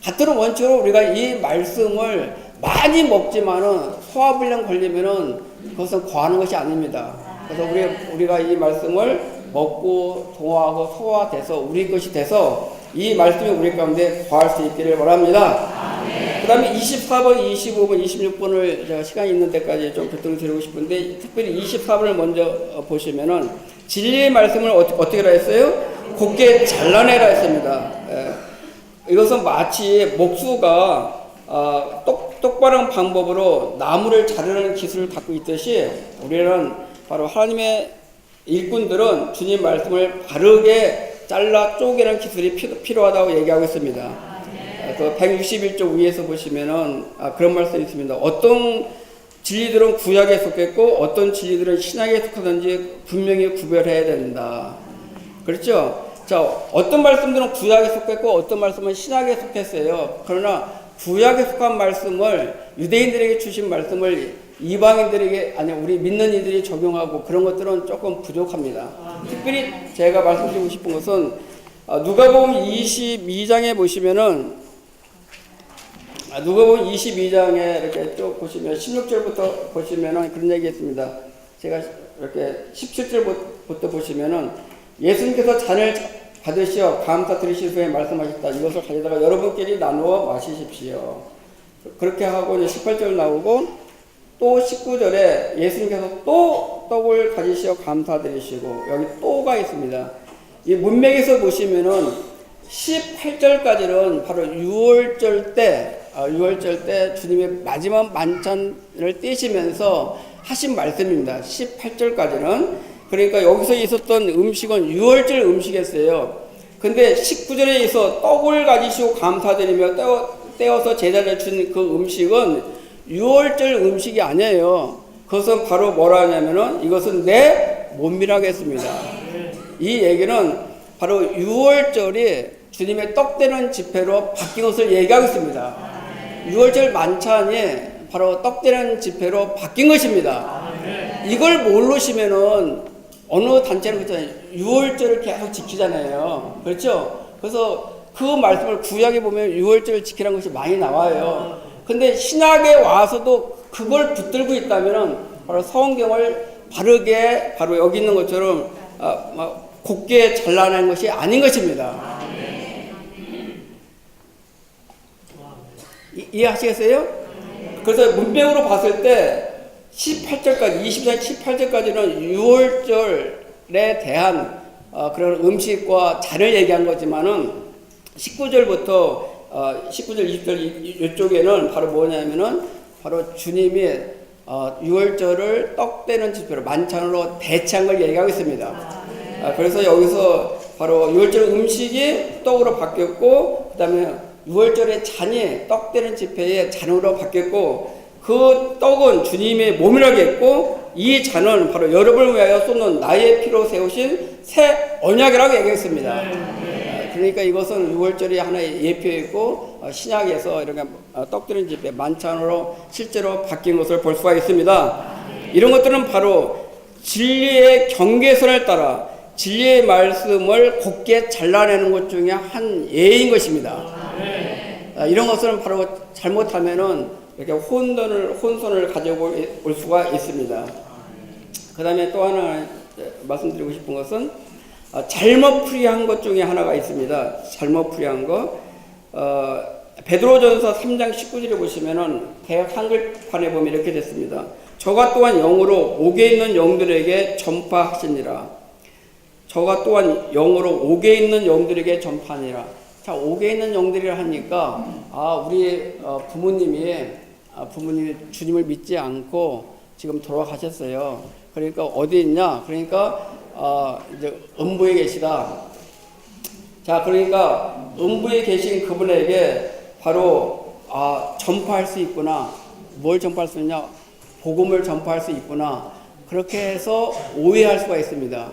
같은 원칙으로 우리가 이 말씀을 많이 먹지만은 소화불량 걸리면은 그것은 과하는 것이 아닙니다. 그래서 우리가 이 말씀을 먹고 동화하고 소화돼서 우리 것이 돼서 이 말씀이 우리 가운데 거할 수 있기를 바랍니다. 그 다음에 24번, 25번, 26번을 제가 시간이 있는 데까지 좀 교통을 드리고 싶은데 특별히 24번을 먼저 보시면은 진리의 말씀을 어떻게 하라 했어요? 곱게 잘라내라 했습니다. 이것은 마치 목수가 똑바른 방법으로 나무를 자르는 기술을 갖고 있듯이 우리는 바로 하나님의 일꾼들은 주님 말씀을 바르게 잘라 쪼개는 기술이 필요하다고 얘기하고 있습니다. 그 161쪽 위에서 보시면은 그런 말씀이 있습니다. 어떤 진리들은 구약에 속했고 어떤 진리들은 신약에 속하든지 분명히 구별해야 된다. 그렇죠? 자, 어떤 말씀들은 구약에 속했고 어떤 말씀은 신약에 속했어요. 그러나 구약에 속한 말씀을 유대인들에게 주신 말씀을 이방인들에게 우리 믿는 이들이 적용하고 그런 것들은 조금 부족합니다. 특별히 제가 말씀드리고 싶은 것은 누가복음 22장에 보시면은 누가복음 22장에 이렇게 쭉 보시면 16절부터 보시면은 그런 얘기했습니다. 제가 이렇게 17절부터 보시면은 예수님께서 잔을 받으시어 감사 드리신 후에 말씀하셨다. 이것을 가져다가 여러분끼리 나누어 마시십시오. 그렇게 하고 이제 18절 나오고 또 19절에 예수님께서 또 떡을 가지시어 감사드리시고 여기 또가 있습니다. 이 문맥에서 보시면은 18절까지는 바로 6월절 때 주님의 마지막 만찬을 떼시면서 하신 말씀입니다. 18절까지는. 그러니까 여기서 있었던 음식은 6월절 음식이었어요. 근데 19절에서 떡을 가지시고 감사드리며 떼어서 제자를 준 그 음식은 6월절 음식이 아니에요. 그것은 바로 뭐라 하냐면은 이것은 내 몸이라고 했습니다. 이 얘기는 바로 6월절이 주님의 떡 되는 집회로 바뀐 것을 얘기하고 있습니다. 6월절 만찬이 바로 떡 되는 집회로 바뀐 것입니다. 이걸 모르시면은 어느 단체는 그렇잖아요. 6월절을 계속 지키잖아요. 그렇죠? 그래서 그 말씀을 구약에 보면 6월절을 지키라는 것이 많이 나와요. 근데 신약에 와서도 그걸 붙들고 있다면은 바로 성경을 바르게 바로 여기 있는 것처럼 곱게 잘라낸 것이 아닌 것입니다. 이해하시겠어요? 그래서 문맥으로 봤을 때 18절까지 24장 18절까지는 6월절에 대한 그런 음식과 잔을 얘기한 거지만은 19절부터 19절 20절 이쪽에는 바로 뭐냐면은 바로 주님이 6월절을 떡 되는 집회로 만찬으로 대체한 걸 얘기하고 있습니다. 그래서 여기서 바로 6월절 음식이 떡으로 바뀌었고 그다음에 유월절의 잔이 떡되는 집회의 잔으로 바뀌었고 그 떡은 주님의 몸이라고 했고 이 잔은 바로 여러분을 위하여 쏟는 나의 피로 세우신 새 언약이라고 얘기했습니다. 그러니까 이것은 유월절이 하나의 예표이고 신약에서 이렇게 떡드는 집회 만찬으로 실제로 바뀐 것을 볼 수가 있습니다. 이런 것들은 바로 진리의 경계선을 따라 진리의 말씀을 곱게 잘라내는 것 중에 한 예인 것입니다. 이런 것은 바로 잘못하면은 이렇게 혼선을 가지고 올 수가 있습니다. 그 다음에 또 하나 말씀드리고 싶은 것은 잘못 풀이한 것 중에 하나가 있습니다. 잘못 풀이한 거. 베드로전서 3장 19절에 보시면은 대학 한글판에 보면 이렇게 됐습니다. 저가 또한 영으로 옥에 있는 영들에게 전파하시니라. 저가 또한 영으로 옥에 있는 영들에게 전파하니라. 자, 옥에 있는 영들이라 하니까 우리 부모님이 주님을 믿지 않고 지금 돌아가셨어요. 그러니까 어디 있냐? 그러니까 이제 음부에 계시다. 자, 그러니까 음부에 계신 그분에게 바로 전파할 수 있구나. 뭘 전파할 수 있냐? 복음을 전파할 수 있구나. 그렇게 해서 오해할 수가 있습니다.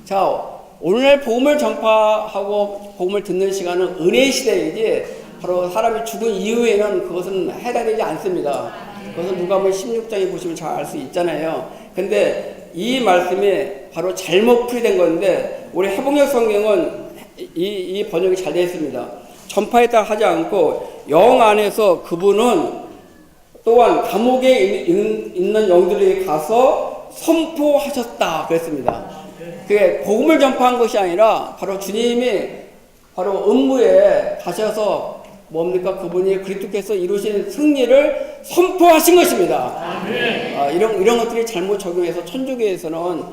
자, 오늘 복음을 전파하고 복음을 듣는 시간은 은혜의 시대이지 바로 사람이 죽은 이후에는 그것은 해당되지 않습니다. 그것은 누가복음 16장에 보시면 잘 알 수 있잖아요. 근데 이 말씀이 바로 잘못 풀이된 건데 우리 해복역 성경은 이 번역이 잘 되어 있습니다. 전파했다 하지 않고 영 안에서 그분은 또한 감옥에 있는 영들에게 가서 선포하셨다 그랬습니다. 그게 복음을 전파한 것이 아니라 바로 주님이 바로 음부에 가셔서 뭡니까? 그분이 그리스도께서 이루신 승리를 선포하신 것입니다. 이런 것들이 잘못 적용해서 천주교에서는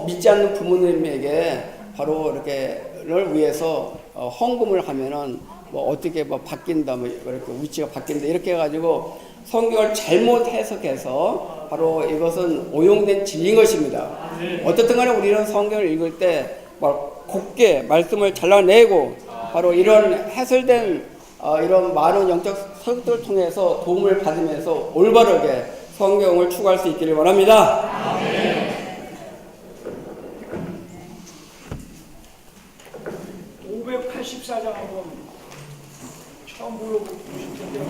믿지 않는 부모님에게 바로 이렇게를 위해서 헌금을 하면은 어떻게 바뀐다, 이렇게 위치가 바뀐다 이렇게 해가지고 성경을 잘못 해석해서 바로 이것은 오용된 진리인 것입니다. 어떻든 간에 우리는 성경을 읽을 때 곱게 말씀을 잘라내고 바로 이런 해설된 이런 많은 영적 서적들을 통해서 도움을 받으면서 올바르게 성경을 추구할 수 있기를 바랍니다. 584장 한번 처음 불러보고 싶은데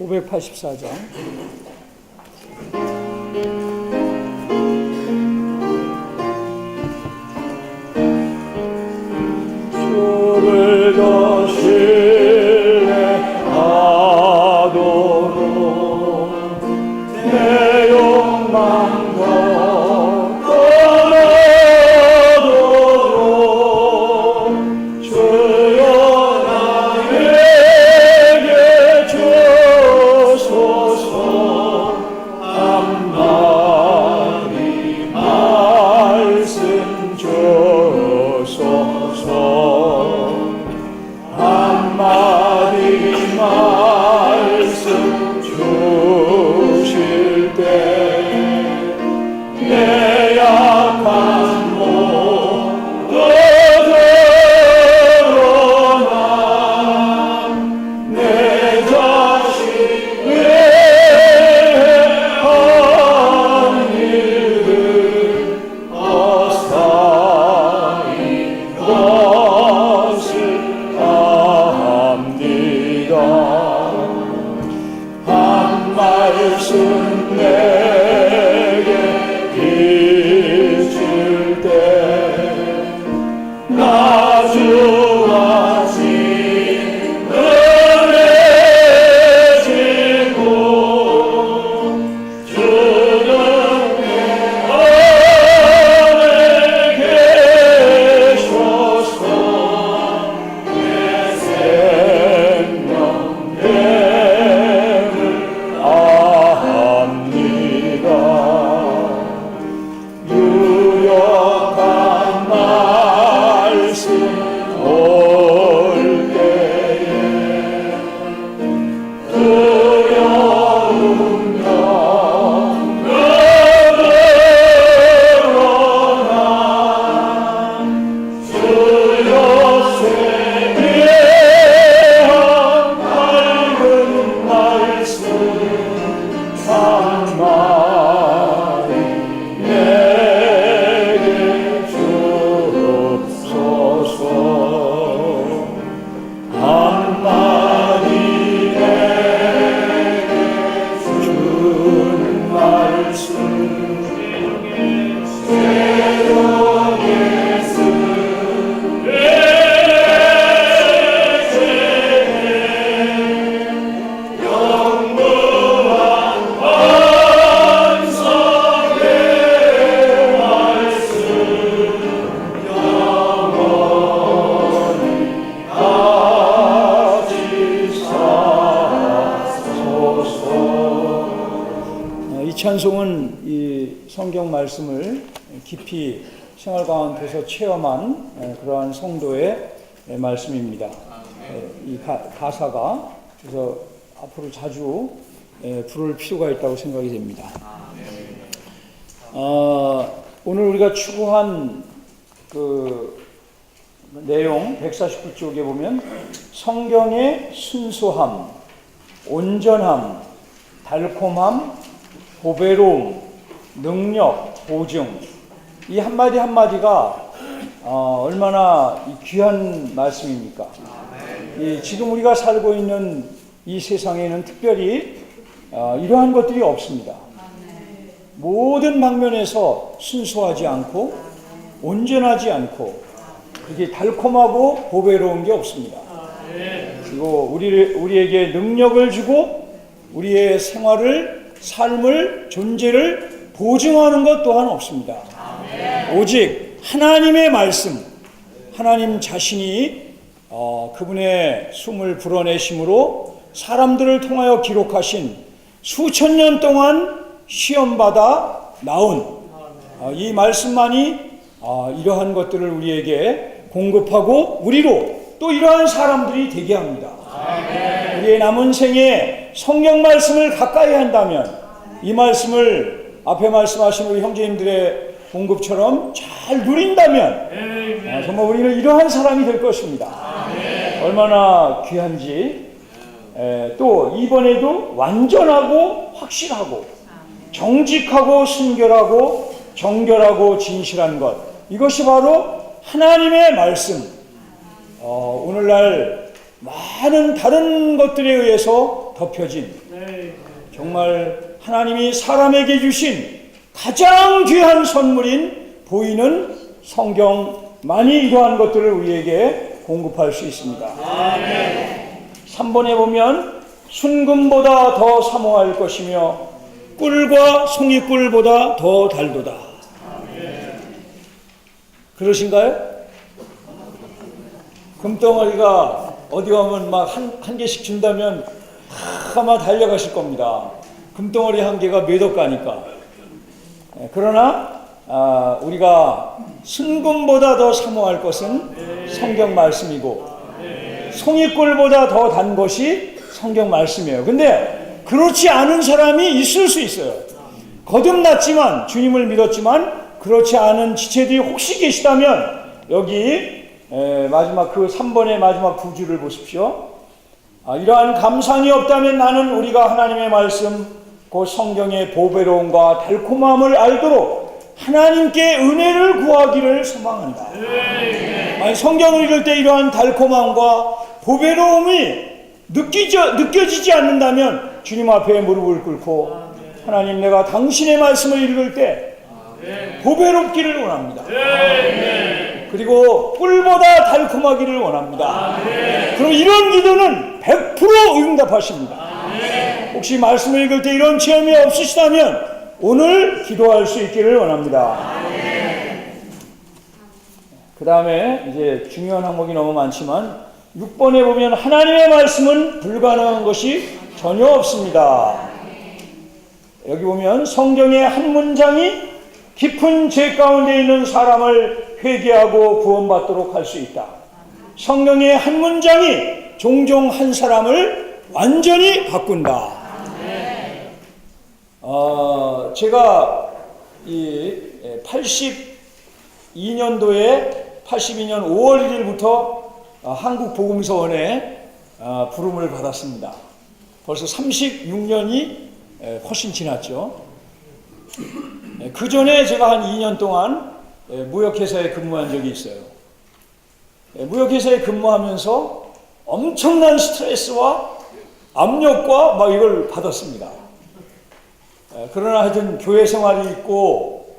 (584장) 주를 더 신뢰하도록 내 욕망도 떠나도록 주여 나에게 주소서 한마디 말씀 주소서 한마디 말씀 주실 때 내 약한 몸도 드러나 내 자신 외한 일을 어사이 것을 압니다. 한 말씀 내게 비출 때 나주하신 은혜 지고 주는 내 안에 계셔서 내 생명됨을 압니다. 한마디 내게 주옵소서. 한마디 내게 준 말씀 새롭게 쓴 이 찬송은 이 성경 말씀을 깊이 생활 가운데서 체험한 그러한 성도의 말씀입니다. 이 가사가 그래서 앞으로 자주 부를 필요가 있다고 생각이 됩니다. 오늘 우리가 추구한 그 내용 149쪽에 보면 성경의 순수함, 온전함, 달콤함, 보배로움, 능력, 보증, 이 한마디 한마디가 얼마나 귀한 말씀입니까? 지금 우리가 살고 있는 이 세상에는 특별히 이러한 것들이 없습니다. 모든 방면에서 순수하지 않고 온전하지 않고 그게 달콤하고 보배로운 게 없습니다. 그리고 우리에게 능력을 주고 우리의 생활을, 삶을, 존재를 보증하는 것 또한 없습니다. 오직 하나님의 말씀, 하나님 자신이 그분의 숨을 불어내심으로 사람들을 통하여 기록하신 수천 년 동안 시험받아 나온 이 말씀만이 이러한 것들을 우리에게 공급하고 우리로 또 이러한 사람들이 되게 합니다. 우리의 남은 생에 성경 말씀을 가까이 한다면 이 말씀을 앞에 말씀하신 우리 형제님들의 공급처럼 잘 누린다면 정말 우리는 이러한 사람이 될 것입니다. 얼마나 귀한지. 또 이번에도 완전하고 확실하고 정직하고 순결하고 정결하고 진실한 것, 이것이 바로 하나님의 말씀. 오늘날 많은 다른 것들에 의해서 덮여진 정말 하나님이 사람에게 주신 가장 귀한 선물인 보이는 성경만이 이러한 것들을 우리에게 공급할 수 있습니다. 3번에 보면 순금보다 더 사모할 것이며 꿀과 송이꿀보다 더 달도다. 그러신가요? 금덩어리가 어디 가면 막 한 개씩 준다면 아마 달려가실 겁니다. 금덩어리 한 개가 몇 억 가니까. 그러나 우리가 순금보다 더 사모할 것은 성경 말씀이고 송이꿀보다 더 단 것이 성경 말씀이에요. 근데 그렇지 않은 사람이 있을 수 있어요. 거듭났지만, 주님을 믿었지만 그렇지 않은 지체들이 혹시 계시다면 여기 마지막 그 3번의 마지막 두 줄을 보십시오. 이러한 감상이 없다면 나는 우리가 하나님의 말씀, 그 성경의 보배로움과 달콤함을 알도록 하나님께 은혜를 구하기를 소망한다. 아니, 성경을 읽을 때 이러한 달콤함과 보배로움이 느껴지지 않는다면 주님 앞에 무릎을 꿇고 하나님, 내가 당신의 말씀을 읽을 때 보배롭기를 원합니다. 그리고 꿀보다 달콤하기를 원합니다. 그럼 이런 기도는 100% 응답하십니다. 혹시 말씀을 읽을 때 이런 체험이 없으시다면 오늘 기도할 수 있기를 원합니다. 그 다음에 이제 중요한 항목이 너무 많지만 6번에 보면 하나님의 말씀은 불가능한 것이 전혀 없습니다. 여기 보면 성경의 한 문장이 깊은 죄 가운데 있는 사람을 회개하고 구원받도록 할 수 있다. 성경의 한 문장이 종종 한 사람을 완전히 바꾼다. 제가 이 82년도에 82년 5월 1일부터 한국복음서원에 부름을 받았습니다. 벌써 36년이 훨씬 지났죠. 그 전에 제가 한 2년 동안 무역회사에 근무한 적이 있어요. 무역회사에 근무하면서 엄청난 스트레스와 압력과 막 이걸 받았습니다. 그러나 하여튼 교회 생활이 있고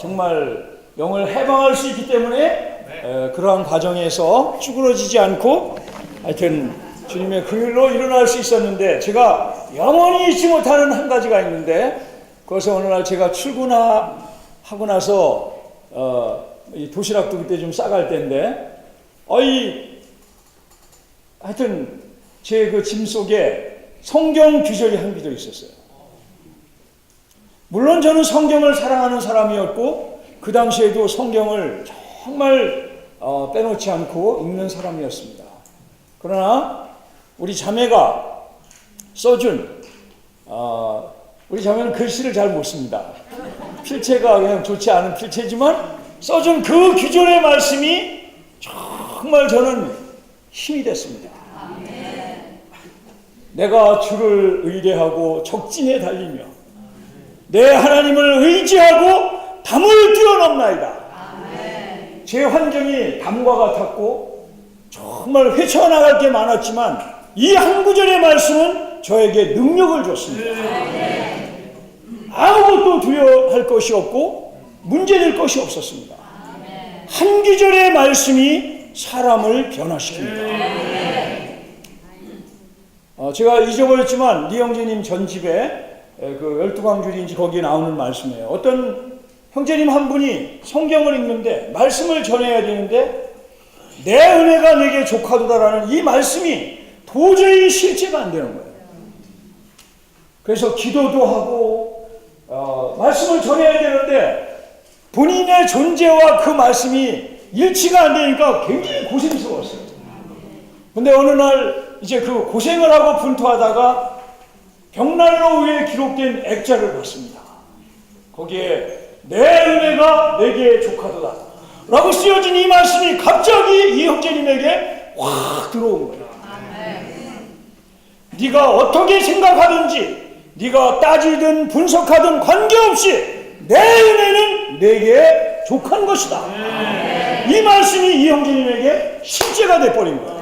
정말 영을 해방할 수 있기 때문에 그러한 과정에서 쭈그러지지 않고 하여튼 주님의 그 일로 일어날 수 있었는데, 제가 영원히 잊지 못하는 한 가지가 있는데, 그것은 어느 날 제가 출근하고 나서 이 도시락도 그때 좀 싸갈 때인데, 하여튼 제 그 짐 속에 성경 구절이 한 구절 있었어요. 물론 저는 성경을 사랑하는 사람이었고 그 당시에도 성경을 정말 빼놓지 않고 읽는 사람이었습니다. 그러나 우리 자매가 써준, 우리 자매는 글씨를 잘 못 씁니다. 필체가 그냥 좋지 않은 필체지만 써준 그 구절의 말씀이 정말 저는 힘이 됐습니다. 내가 주를 의뢰하고 적진에 달리며 내 하나님을 의지하고 담을 뛰어넘나이다. 제 환경이 담과 같았고 정말 헤쳐나갈 게 많았지만 이 한 구절의 말씀은 저에게 능력을 줬습니다. 아무것도 두려워할 것이 없고 문제될 것이 없었습니다. 한 구절의 말씀이 사람을 변화시킵니다. 제가 잊어버렸지만 리영재님 전집에 그 12광줄인지 거기에 나오는 말씀이에요. 어떤 형제님 한 분이 성경을 읽는데 말씀을 전해야 되는데 내 은혜가 내게 족하도다라는 이 말씀이 도저히 실제가 안 되는 거예요. 그래서 기도도 하고 말씀을 전해야 되는데 본인의 존재와 그 말씀이 일치가 안 되니까 굉장히 고생스러웠어요. 근데 어느 날 이제 그 고생을 하고 분투하다가 벽난로에 기록된 액자를 봤습니다. 거기에 내 은혜가 내게 족하도다 라고 쓰여진 이 말씀이 갑자기 이 형제님에게 확 들어온 거예요. 네가 어떻게 생각하든지 네가 따지든 분석하든 관계없이 내 은혜는 내게 족한 것이다. 이 말씀이 이 형제님에게 실제가 돼버린 거예요.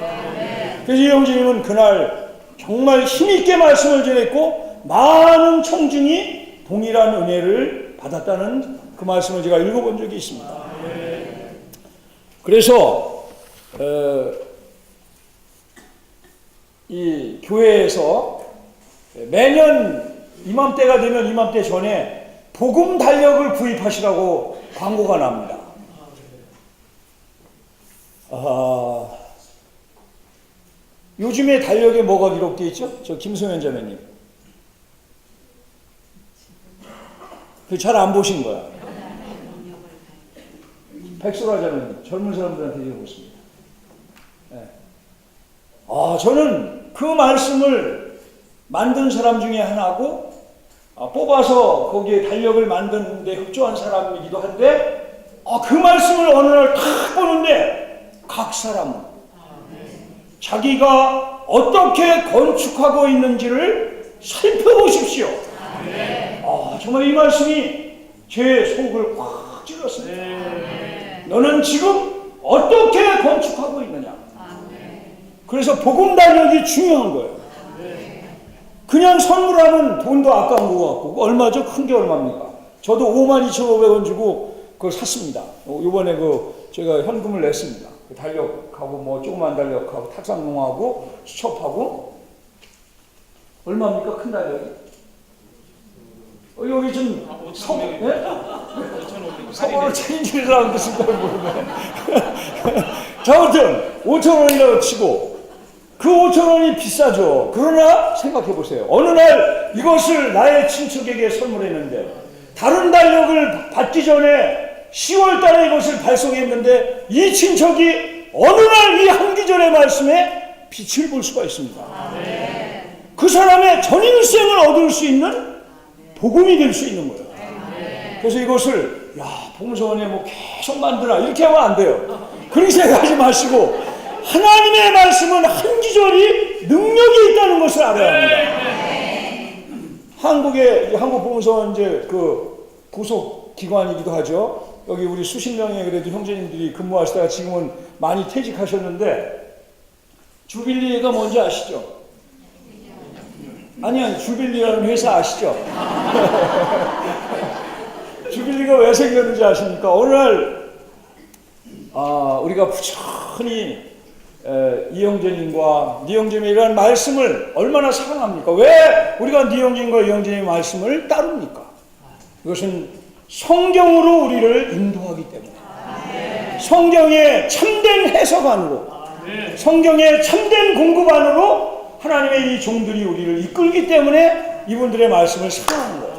그래서 이 형제님은 그날 정말 힘있게 말씀을 전했고 많은 청중이 동일한 은혜를 받았다는 그 말씀을 제가 읽어본 적이 있습니다. 그래서 이 교회에서 매년 이맘때가 되면 이맘때 전에 복음 달력을 구입하시라고 광고가 납니다. 요즘에 달력에 뭐가 기록되어 있죠? 저 김성현 자매님. 그 잘 안 보신 거야. 백소라 자매님. 젊은 사람들한테 읽어보십니다. 네. 저는 그 말씀을 만든 사람 중에 하나고 뽑아서 거기에 달력을 만드는데 협조한 사람이기도 한데 그 말씀을 어느 날 탁 보는데 각 사람은 자기가 어떻게 건축하고 있는지를 살펴보십시오. 정말 이 말씀이 제 속을 확 찔렀습니다. 너는 지금 어떻게 건축하고 있느냐. 그래서 복음 달력이 중요한 거예요. 그냥 선물하면 돈도 아까운 것 같고 얼마죠? 큰 게 얼마입니까? 저도 52,500원 주고 그걸 샀습니다. 이번에 제가 현금을 냈습니다. 그 달력하고 뭐 조그만 달력하고 탁상용하고 수첩하고 얼마입니까? 큰 달력이? 여기 좀 서버를 체인지라는 뜻인 걸 모르네. 자, 아무튼 5,000원이라고 치고 그 5,000원이 비싸죠. 그러나 생각해 보세요. 어느 날 이것을 나의 친척에게 선물했는데 다른 달력을 받기 전에 10월 달에 이것을 발송했는데 이 친척이 어느 날 이 한 구절의 말씀에 빛을 볼 수가 있습니다. 그 사람의 전인생을 얻을 수 있는 복음이 될 수 있는 거예요. 그래서 이것을 복음서원에 뭐 계속 만드나 이렇게 하면 안 돼요. 그렇게 생각하지 마시고 하나님의 말씀은 한 기절이 능력이 있다는 것을 알아야 합니다. 한국 보면서 이제 그 부속 기관이기도 하죠. 여기 우리 수십 명의 그래도 형제님들이 근무하시다가 지금은 많이 퇴직하셨는데 주빌리가 뭔지 아시죠? 아니요, 주빌리라는 회사 아시죠? 주빌리가 왜 생겼는지 아십니까? 어느 날 우리가 부지런히 이 형제님과 니 형제님이라는 말씀을 얼마나 사랑합니까? 왜 우리가 니 형제님과 이 형제님의 말씀을 따릅니까? 이것은 성경으로 우리를 인도하기 때문에, 성경의 참된 해석안으로, 성경의 참된 공급안으로 하나님의 이 종들이 우리를 이끌기 때문에 이분들의 말씀을 사랑하는 거예요.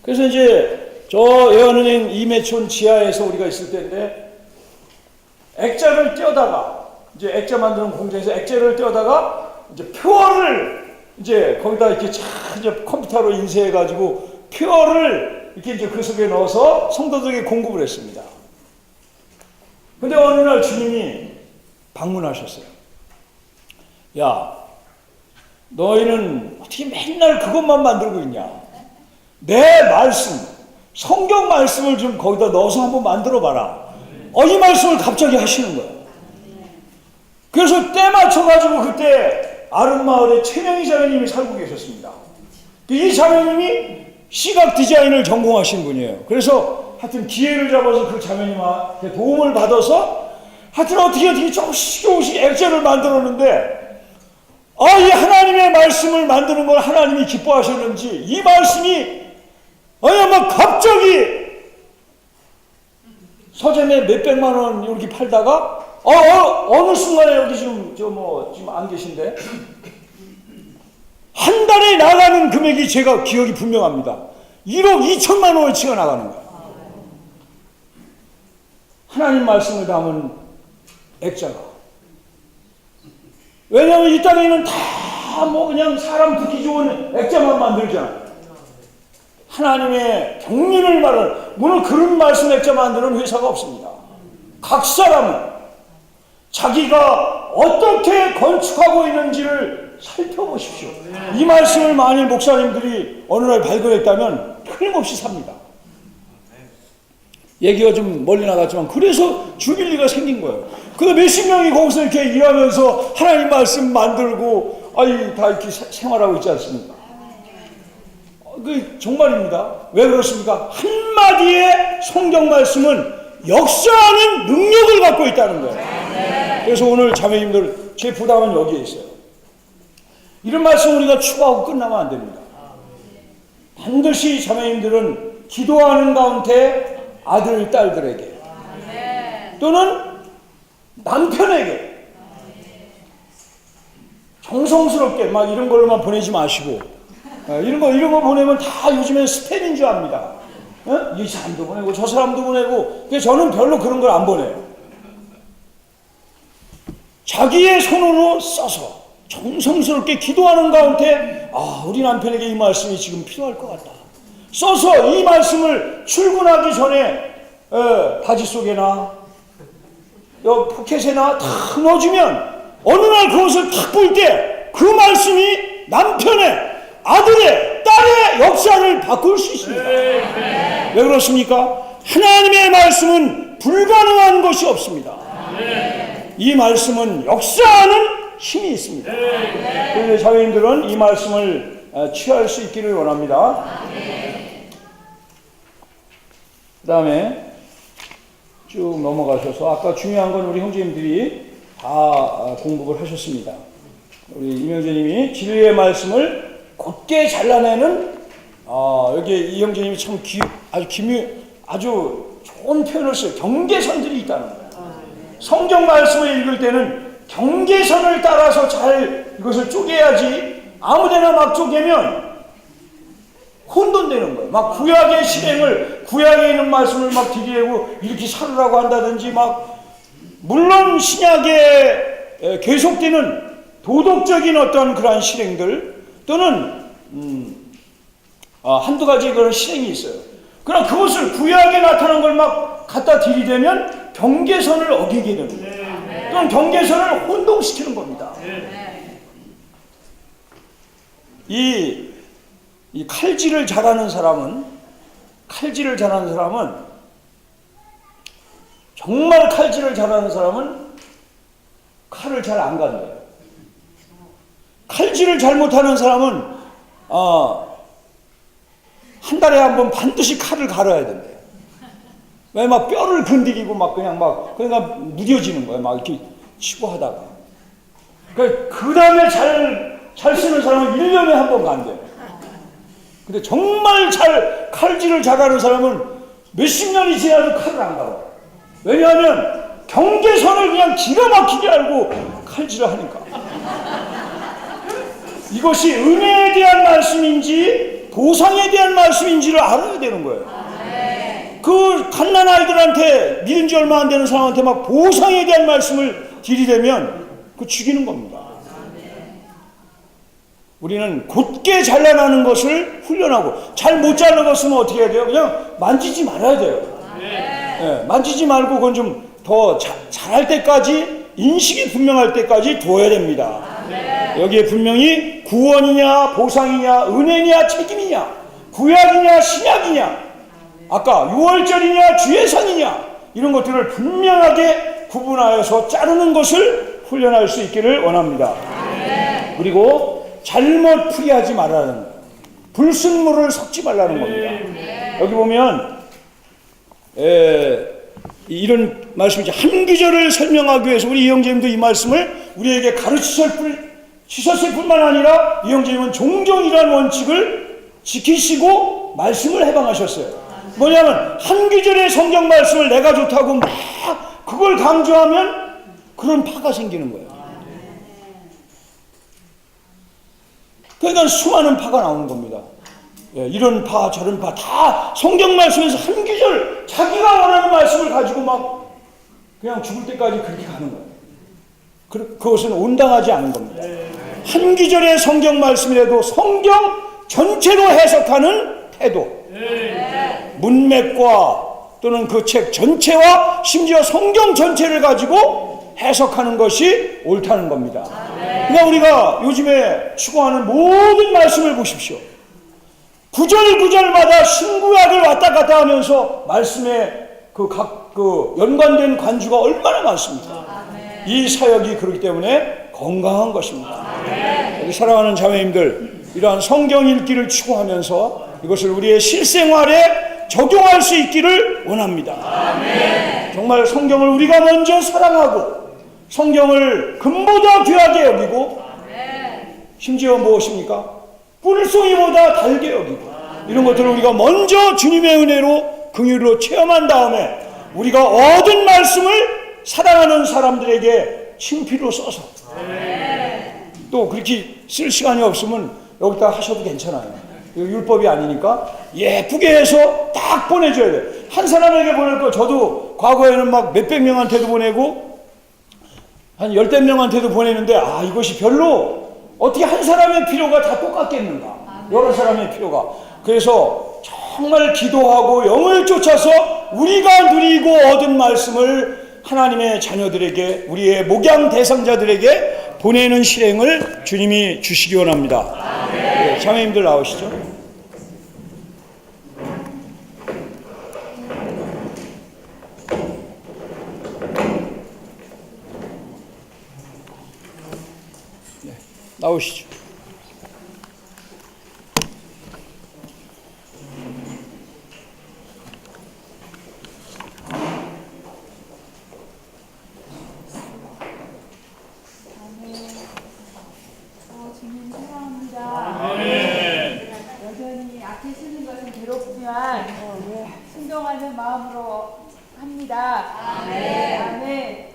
그래서 이제 저 애완은행 이매촌 지하에서 우리가 있을 때인데, 액자를 떼어다가, 이제 액자 만드는 공장에서 액자를 떼어다가 이제 표어를 이제 거기다 이렇게 이제 컴퓨터로 인쇄해가지고 표어를 이렇게 이제 그 속에 넣어서 성도들에게 공급을 했습니다. 근데 어느 날 주님이 방문하셨어요. 야, 너희는 어떻게 맨날 그것만 만들고 있냐? 내 말씀, 성경 말씀을 좀 거기다 넣어서 한번 만들어 봐라. 이 말씀을 갑자기 하시는 거예요. 그래서 때 맞춰가지고 그때 아름마을에 최명희 자매님이 살고 계셨습니다. 이 자매님이 시각 디자인을 전공하신 분이에요. 그래서 하여튼 기회를 잡아서 그 자매님한테 도움을 받아서 하여튼 어떻게 조금씩 액자를 만들었는데, 이 하나님의 말씀을 만드는 걸 하나님이 기뻐하셨는지 이 말씀이 막 갑자기 서점에 몇백만 원 이렇게 팔다가 어느 순간에 여기 지금 지금 안 계신데 한 달에 나가는 금액이 제가 기억이 분명합니다. 1억 2천만 원어치가 나가는 거예요. 하나님 말씀을 담은 액자가. 왜냐하면 이 땅에는 다 그냥 사람 듣기 좋은 액자만 만들잖아요. 하나님의 경륜을 말하는, 물론 그런 말씀 액자 만드는 회사가 없습니다. 각 사람은 자기가 어떻게 건축하고 있는지를 살펴보십시오. 이 말씀을 만일 목사님들이 어느 날 발견했다면 틀림없이 삽니다. 얘기가 좀 멀리 나갔지만 그래서 주빌리가 생긴 거예요. 그래서 몇십 명이 거기서 이렇게 일하면서 하나님 말씀 만들고 다 이렇게 생활하고 있지 않습니까? 그 정말입니다. 왜 그렇습니까? 한마디의 성경 말씀은 역사하는 능력을 갖고 있다는 거예요. 그래서 오늘 자매님들 제 부담은 여기에 있어요. 이런 말씀 우리가 추구하고 끝나면 안 됩니다. 반드시 자매님들은 기도하는 가운데 아들, 딸들에게 또는 남편에게 정성스럽게 막 이런 걸로만 보내지 마시고, 이런 거 보내면 다 요즘엔 스팸인 줄 압니다. 이 사람도 보내고 저 사람도 보내고. 그래서 저는 별로 그런 걸 안 보내요. 자기의 손으로 써서 정성스럽게 기도하는 가운데 우리 남편에게 이 말씀이 지금 필요할 것 같다. 써서 이 말씀을 출근하기 전에 바지 속에나 포켓에나 탁 넣어주면 어느 날 그것을 탁 볼 때 그 말씀이 남편의, 아들의, 딸의 역사를 바꿀 수 있습니다. 왜 그렇습니까? 하나님의 말씀은 불가능한 것이 없습니다. 이 말씀은 역사하는 힘이 있습니다. 그래서 자매님들은 이 말씀을 취할 수 있기를 원합니다. 그 다음에 쭉 넘어가셔서 아까 중요한 건 우리 형제님들이 다 공부를 하셨습니다. 우리 임영재님이 진리의 말씀을 곧게 잘라내는 여기 이 형제님이 참 아주 좋은 표현을 써요. 경계선들이 있다는 거예요. 성경 말씀을 읽을 때는 경계선을 따라서 잘 이것을 쪼개야지 아무데나 막 쪼개면 혼돈되는 거예요. 막 구약의 실행을, 구약에 있는 말씀을 막 들이대고 이렇게 살으라고 한다든지, 막 물론 신약에 계속되는 도덕적인 어떤 그러한 실행들 또는 한두 가지 그런 실행이 있어요. 그러나 그것을 구약에 나타난 걸 막 갖다 들이대면 경계선을 어기게 됩니다. 그럼 경계선을 혼동시키는 겁니다. 이 칼질을 잘하는 사람은 정말 칼질을 잘하는 사람은 칼을 잘 안 간대요. 칼질을 잘못하는 사람은 한 달에 한 번 반드시 칼을 갈아야 된대요. 왜 막 뼈를 건드리고 막 그러니까 무뎌지는 거예요. 막 이렇게 치고 하다가. 그 다음에 잘 쓰는 사람은 1년에 한 번 간대요. 근데 정말 칼질을 잘하는 사람은 몇십 년이 지나도 칼을 안 갈아요. 왜냐하면 경계선을 그냥 기가 막히게 알고 칼질을 하니까. 이것이 은혜에 대한 말씀인지 보상에 대한 말씀인지를 알아야 되는 거예요. 그 갓난아이들한테 믿은 지 얼마 안 되는 사람한테 막 보상에 대한 말씀을 들이대면 그 죽이는 겁니다. 우리는 곧게 잘라나는 것을 훈련하고, 잘 못 자른 것은 어떻게 해야 돼요? 그냥 만지지 말아야 돼요. 네, 만지지 말고 그건 좀 더 잘할 때까지, 인식이 분명할 때까지 둬야 됩니다. 여기에 분명히 구원이냐 보상이냐 은혜냐 책임이냐 구약이냐 신약이냐 아까 6월절이냐 주예산이냐 이런 것들을 분명하게 구분하여서 자르는 것을 훈련할 수 있기를 원합니다. 그리고 잘못 풀이하지 말라는 거예요. 불순물을 섞지 말라는 겁니다. 여기 보면 이런 말씀이죠. 한 구절을 설명하기 위해서 우리 이영재님도 이 말씀을 우리에게 가르치셨을 뿐만 아니라 이영재님은 종종 이러한 원칙을 지키시고 말씀을 해방하셨어요. 뭐냐면 한 구절의 성경 말씀을 내가 좋다고 막 그걸 강조하면 그런 파가 생기는 거예요. 그러니까 수많은 파가 나오는 겁니다. 이런 파 저런 파 다 성경 말씀에서 한 구절 자기가 원하는 말씀을 가지고 막 그냥 죽을 때까지 그렇게 가는 거예요. 그것은 온당하지 않은 겁니다. 한 구절의 성경 말씀이라도 성경 전체로 해석하는 태도, 문맥과 또는 그 책 전체와 심지어 성경 전체를 가지고 해석하는 것이 옳다는 겁니다. 그러니까 우리가 요즘에 추구하는 모든 말씀을 보십시오. 구절마다 신구약을 왔다 갔다 하면서 말씀에 각 연관된 관주가 얼마나 많습니까? 이 사역이 그렇기 때문에 건강한 것입니다. 여기 사랑하는 자매님들, 이러한 성경 읽기를 추구하면서 이것을 우리의 실생활에 적용할 수 있기를 원합니다. 정말 성경을 우리가 먼저 사랑하고 성경을 금보다 귀하게 여기고 심지어 무엇입니까? 뿔송이보다 달게 여기고 이런 것들을 우리가 먼저 주님의 은혜로 긍휼로 체험한 다음에 우리가 얻은 말씀을 사랑하는 사람들에게 친필로 써서 또 그렇게 쓸 시간이 없으면 여기다 하셔도 괜찮아요. 율법이 아니니까 예쁘게 해서 딱 보내줘야 돼요. 한 사람에게 보낼 거 저도 과거에는 막 몇백 명한테도 보내고 한 열댓 명한테도 보내는데 이것이 별로 어떻게 한 사람의 필요가 다 똑같겠는가? 여러 사람의 필요가. 그래서 정말 기도하고 영을 쫓아서 우리가 누리고 얻은 말씀을 하나님의 자녀들에게, 우리의 목양 대상자들에게 보내는 실행을 주님이 주시기 원합니다. 네, 자매님들 나오시죠. 나오시죠. 주님 사랑합니다. 여전히 앞에 쓰는 것은 괴롭지만 순종하는 마음으로 합니다. 아멘.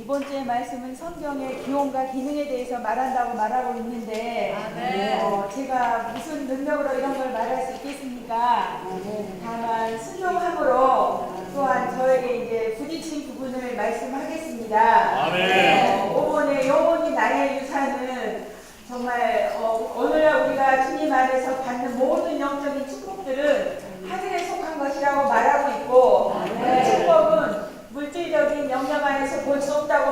이번 주의 말씀은 성경의 기원과 기능에 대해서 말하고 있는데 제가 무슨 능력으로 이런 걸 말할 수 있겠습니까? 다만 순종함으로 또한 저에게 이제 부딪힌 부분을 말씀하겠습니다. 5번의 영원히 나의 유산은 정말 오늘날 우리가 주님 안에서 받는 모든 영적인 축복들은 하늘에 속한 것이라고 말하고 있고 그 축복은 물질적인 영역 안에서 볼 수 없다고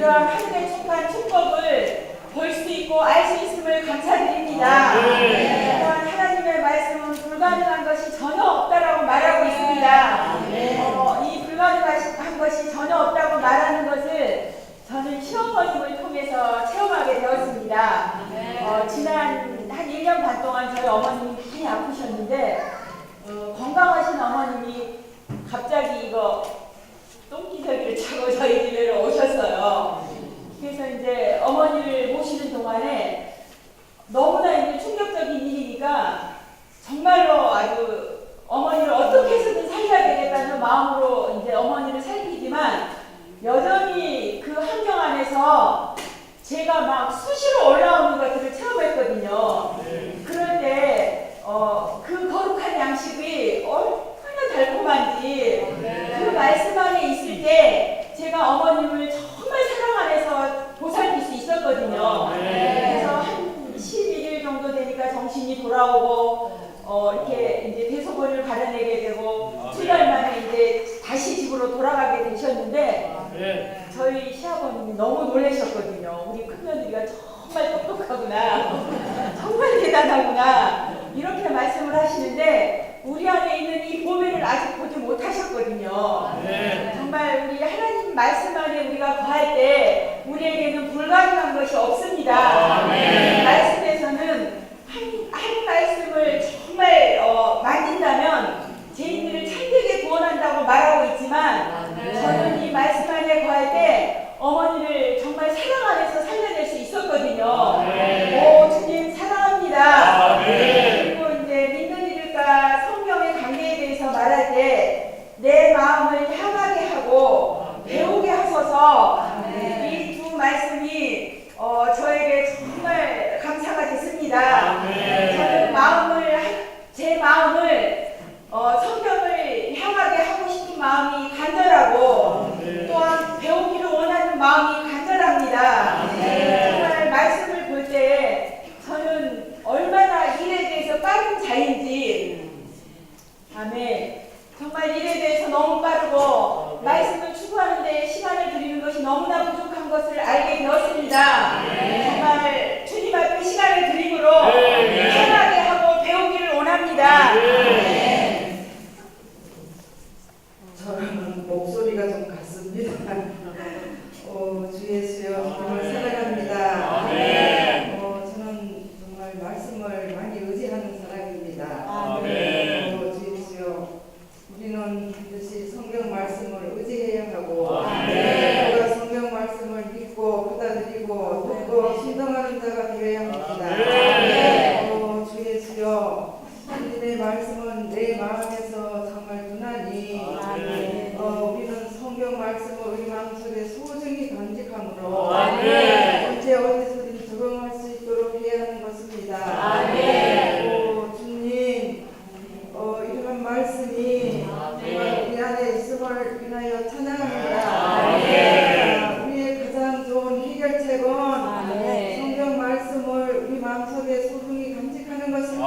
이러한 하늘의 축복한 축복을 볼 수 있고 알 수 있음을 감사드립니다. 또한 하나님의 말씀은 불가능한 것이 전혀 없다라고 말하고 있습니다. 이 불가능한 것이 전혀 없다고 말하는 것을 저는 시어머님을 통해서 체험하게 되었습니다. 지난 한 1년 반 동안 저희 어머님이 많이 아프셨는데 건강하신 어머님이 갑자기 이거 똥기저귀를 차고 저희 집에로 오셨어요. 그래서 이제 어머니를 모시는 동안에 너무나 이제 충격적인 일이니까 정말로 아주 어머니를 어떻게 해서든 살려야 되겠다는 마음으로 이제 어머니를 살피지만 여전히 그 환경 안에서 제가 막 수시로 올라오는 것들을 체험했거든요. 그런데 그 거룩한 양식이 얼마나 달콤한지 그 말씀 안에 있을 때 제가 어머님을 정말 사랑 안에서 보살필 수 있었거든요. 그래서 한 11일 정도 되니까 정신이 돌아오고 이렇게 이제 대소변을 가려내게 되고 7달 만에 이제 다시 집으로 돌아가게 되셨는데 저희 시아버님이 너무 놀라셨거든요. 우리 큰며느리가 정말 똑똑하구나, 정말 대단하구나 이렇게 말씀을 하시는데 우리 안에 있는 이 보배를 아직 보지 못하셨거든요. 정말 우리 하나님 말씀 안에 우리가 거할 때 우리에게는 불가능한 것이 없습니다. 말씀에서는 한 말씀을 정말 만진다면 죄인들을 참되게 구원한다고 말하고 있지만 저는 이 말씀 안에 거할 때 어머니를 정말 사랑 안에서 살려낼 수 있었거든요. 오 주님 사랑합니다. 그리고 이제 믿는 이들과 성경의 관계에 대해서 말할 때 내 마음을 향하게 하고 배우게 하소서. 이 두 말씀이 저에게 정말 감사가 됐습니다. 저는 제 마음을 성경을 향하게 하고 싶은 마음이 간절하고 또한 배우기를 원하는 마음이 간절합니다. 정말 말씀을 볼 때 저는 얼마나 일에 대해서 빠른 자인지, 아멘. 정말 일에 대해서 너무 빠르고 말씀을 추구하는 데 시간을 들이는 것이 너무나 부족한 것을 알게 되었습니다. 정말 주님 앞에 시간을 드림으로 편하게 하고 배우기를 원합니다. 저는 목소리가 좀 같습니다. 주 예수여 정말 사랑합니다. 저는 정말 말씀을 많이 의지하는 사람입니다. 주 예수여 우리는 반드시 성경 말씀을 의지해야 하고 우리가 성경 말씀을 믿고 받아들이고 듣고 순종하는 자가 되어야 합니다. 주 예수여 하나님의 말씀은 내 마음에서 정말 유난히 우리는 성경 말씀을 우리 마음속에 소중히 간직함으로 언제 어디서든 적용할 수 있도록 해야 하는 것입니다. 주님 이런 말씀이 정말 우리 안에 있음을 인하여 찬양합니다. 우리의 가장 좋은 해결책은 성경 말씀을 우리 마음속에 소중히 간직하는 것입니다.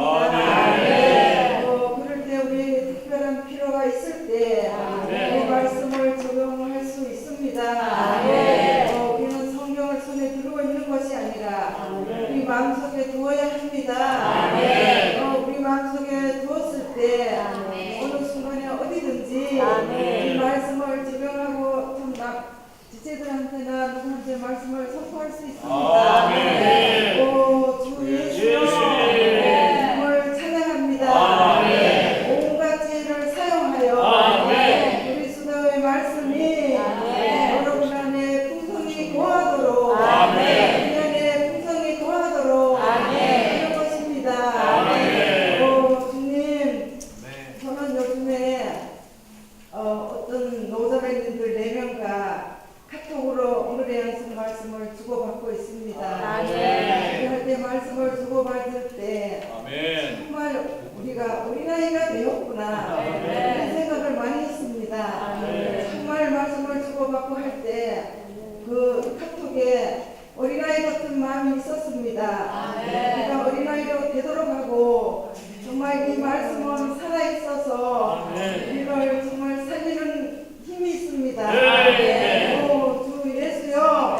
그럴 때 우리에게 특별한 필요가 있을 때 그 말씀을 적용할 수 있습니다. 우리는 성경을 손에 들고 있는 것이 아니라 우리 마음속에 두어야 합니다. 우리 마음속에 두었을 때 어느 순간에 어디든지 이 말씀을 적용하고 좀 지체들한테나 누구한테 말씀을 선포할 수 있습니다. 주 예수 정말 찬양합니다. 온갖 지혜를 사용하여 그리스도의 말씀이 여러분 안에 풍성히 거하도록 우리 안에 풍성히 거하도록 하는 것입니다. 주님 저는 요즘에 어떤 노자매님들 4명과 카톡으로 오늘의 연습 말씀을 주고받고 있습니다. 할 때 말씀을 주고받을 때 정말 우리가 어린아이가 되었구나 이런 생각을 많이 했습니다. 정말 말씀을 주고받고 할 때 그 카톡에 어린아이 같은 마음이 있었습니다. 우리가 어린아이로 되도록 하고 정말 이 말씀은 살아있어서 우리를 정말 살리는 힘이 있습니다. 주 예수여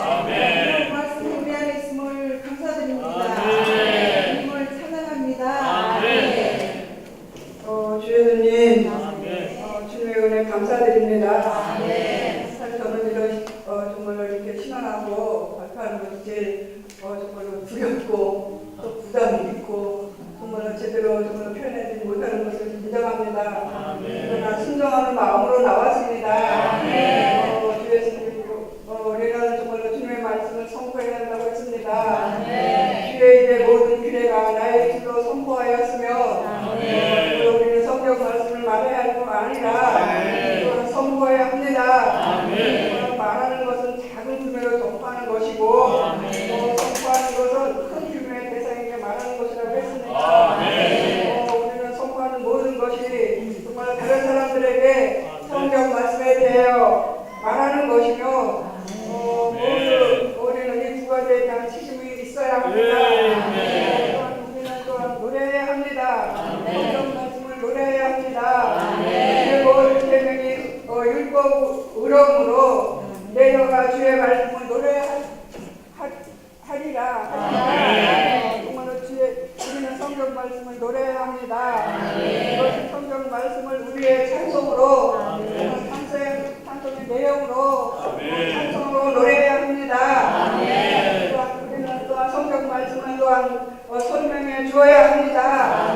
주의 말씀을 노래하리라. 정말로 우리는 성경 말씀을 노래해야 합니다. 이것이 성경 말씀을 우리의 찬송으로, 찬송의 내용으로, 찬송으로 노래해야 합니다. 또한 우리는 또한 성경 말씀을 또한 설명해 주어야 합니다.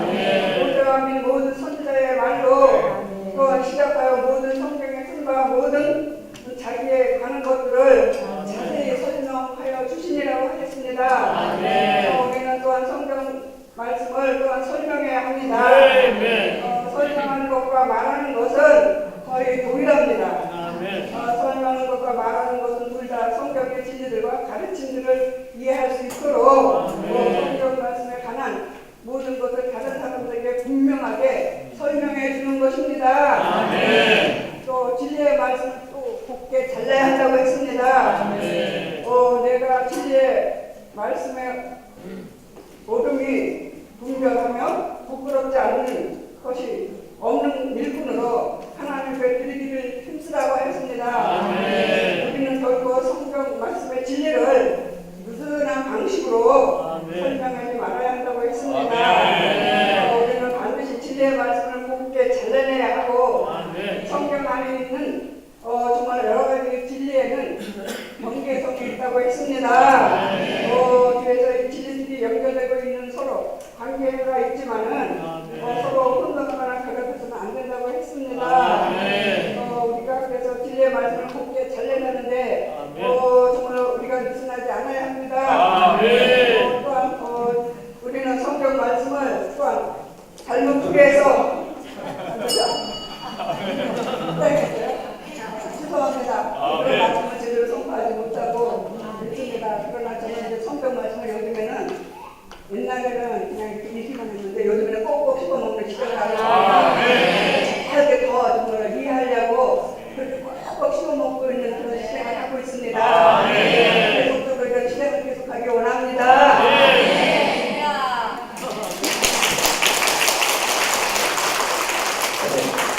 모세와 및 모든 선지자의 말로 또한 시작하여 모든 성경의 쓴과 모든 자기의 가는 것들을 자세히 설명하여 주시니라고 하겠습니다. 우리는 또한 성경 말씀을 또한 설명해야 합니다. 설명하는 것과 말하는 것은 거의 동일합니다. 설명하는 것과 말하는 것은 둘 다 성경의 진리들과 가르침들을 이해할 수 있도록 성경 말씀에 관한 모든 것을 다른 사람들에게 분명하게 설명해 주는 것입니다. 또 진리의 말씀을 또 곱게 잘라야 한다고 했습니다. 내가 진리의 말씀에 어둠이 분별하며 부끄럽지 않는 것이 없는 일꾼으로 하나님께 드리기를 힘쓰라고 했습니다. 우리는 결국 성경 말씀의 진리를 느슨한 방식으로 설명하지 말아야 한다고 했습니다. 우리는 반드시 진리의 말씀을 곱게 잘라내야 하고 성경 안에 있는 정말 여러 가지 진리에는 경계성이 있다고 했습니다. 그래서 이 진리들이 연결되고 있는 서로 관계가 있지만은 서로 혼동하거나 결합해서는 안 된다고 했습니다. 우리가 그래서 진리의 말씀을 곱게 잘라내는데 정말 우리가 느슨하지 않아야 합니다. 또한 우리는 성경 말씀을 또한 잘못 풀이해서 죄송합니다. 그런 말씀을 제대로 선포하지 못하고 있습니다. 그러나 저는 이제 성경 말씀을 요즘에는 옛날에는 그냥 이렇게 읽기만 했는데 요즘에는 꼭꼭 씹어먹는 시간을 하고 이렇게 더 정말 이해하려고 그렇게 꼭꼭 씹어먹고 있는 그런 시간을 하고 있습니다. 계속적으로 이런 시간을 계속하기 원합니다.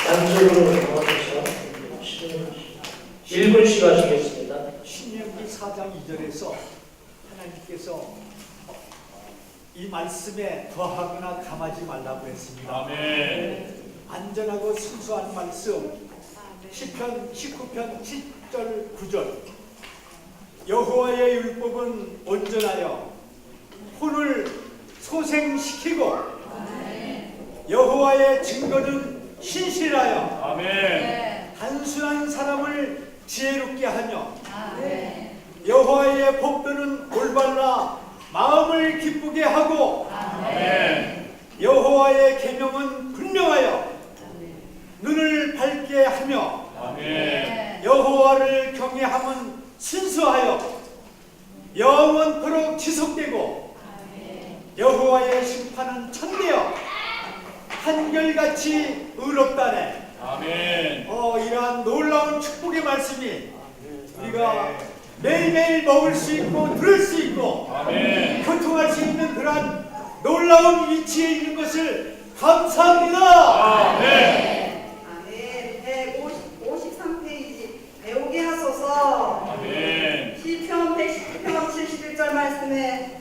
양쪽으로 넘어가셔서 1분씩 하시겠습니다. 신명기 4장 2절에서 하나님께서 이 말씀에 더하거나 감하지 말라고 했습니다. 안전하고 순수한 말씀. 시편 19편 7절 9절. 여호와의 율법은 온전하여 혼을 소생시키고 여호와의 증거는 신실하여 단순한 사람을 지혜롭게 하며 여호와의 법도는 올바라 마음을 기쁘게 하고 여호와의 계명은 분명하여 눈을 밝게 하며 여호와를 경외함은 순수하여 영원토록 지속되고 여호와의 심판은 천대여 한결같이 의롭다네. 이러한 놀라운 축복의 말씀이 우리가 매일매일 먹을 수 있고 들을 수 있고 교통할 수 있는 그러한 놀라운 위치에 있는 것을 감사합니다. 153페이지 배우게 하소서. 시편 110편 71절 말씀에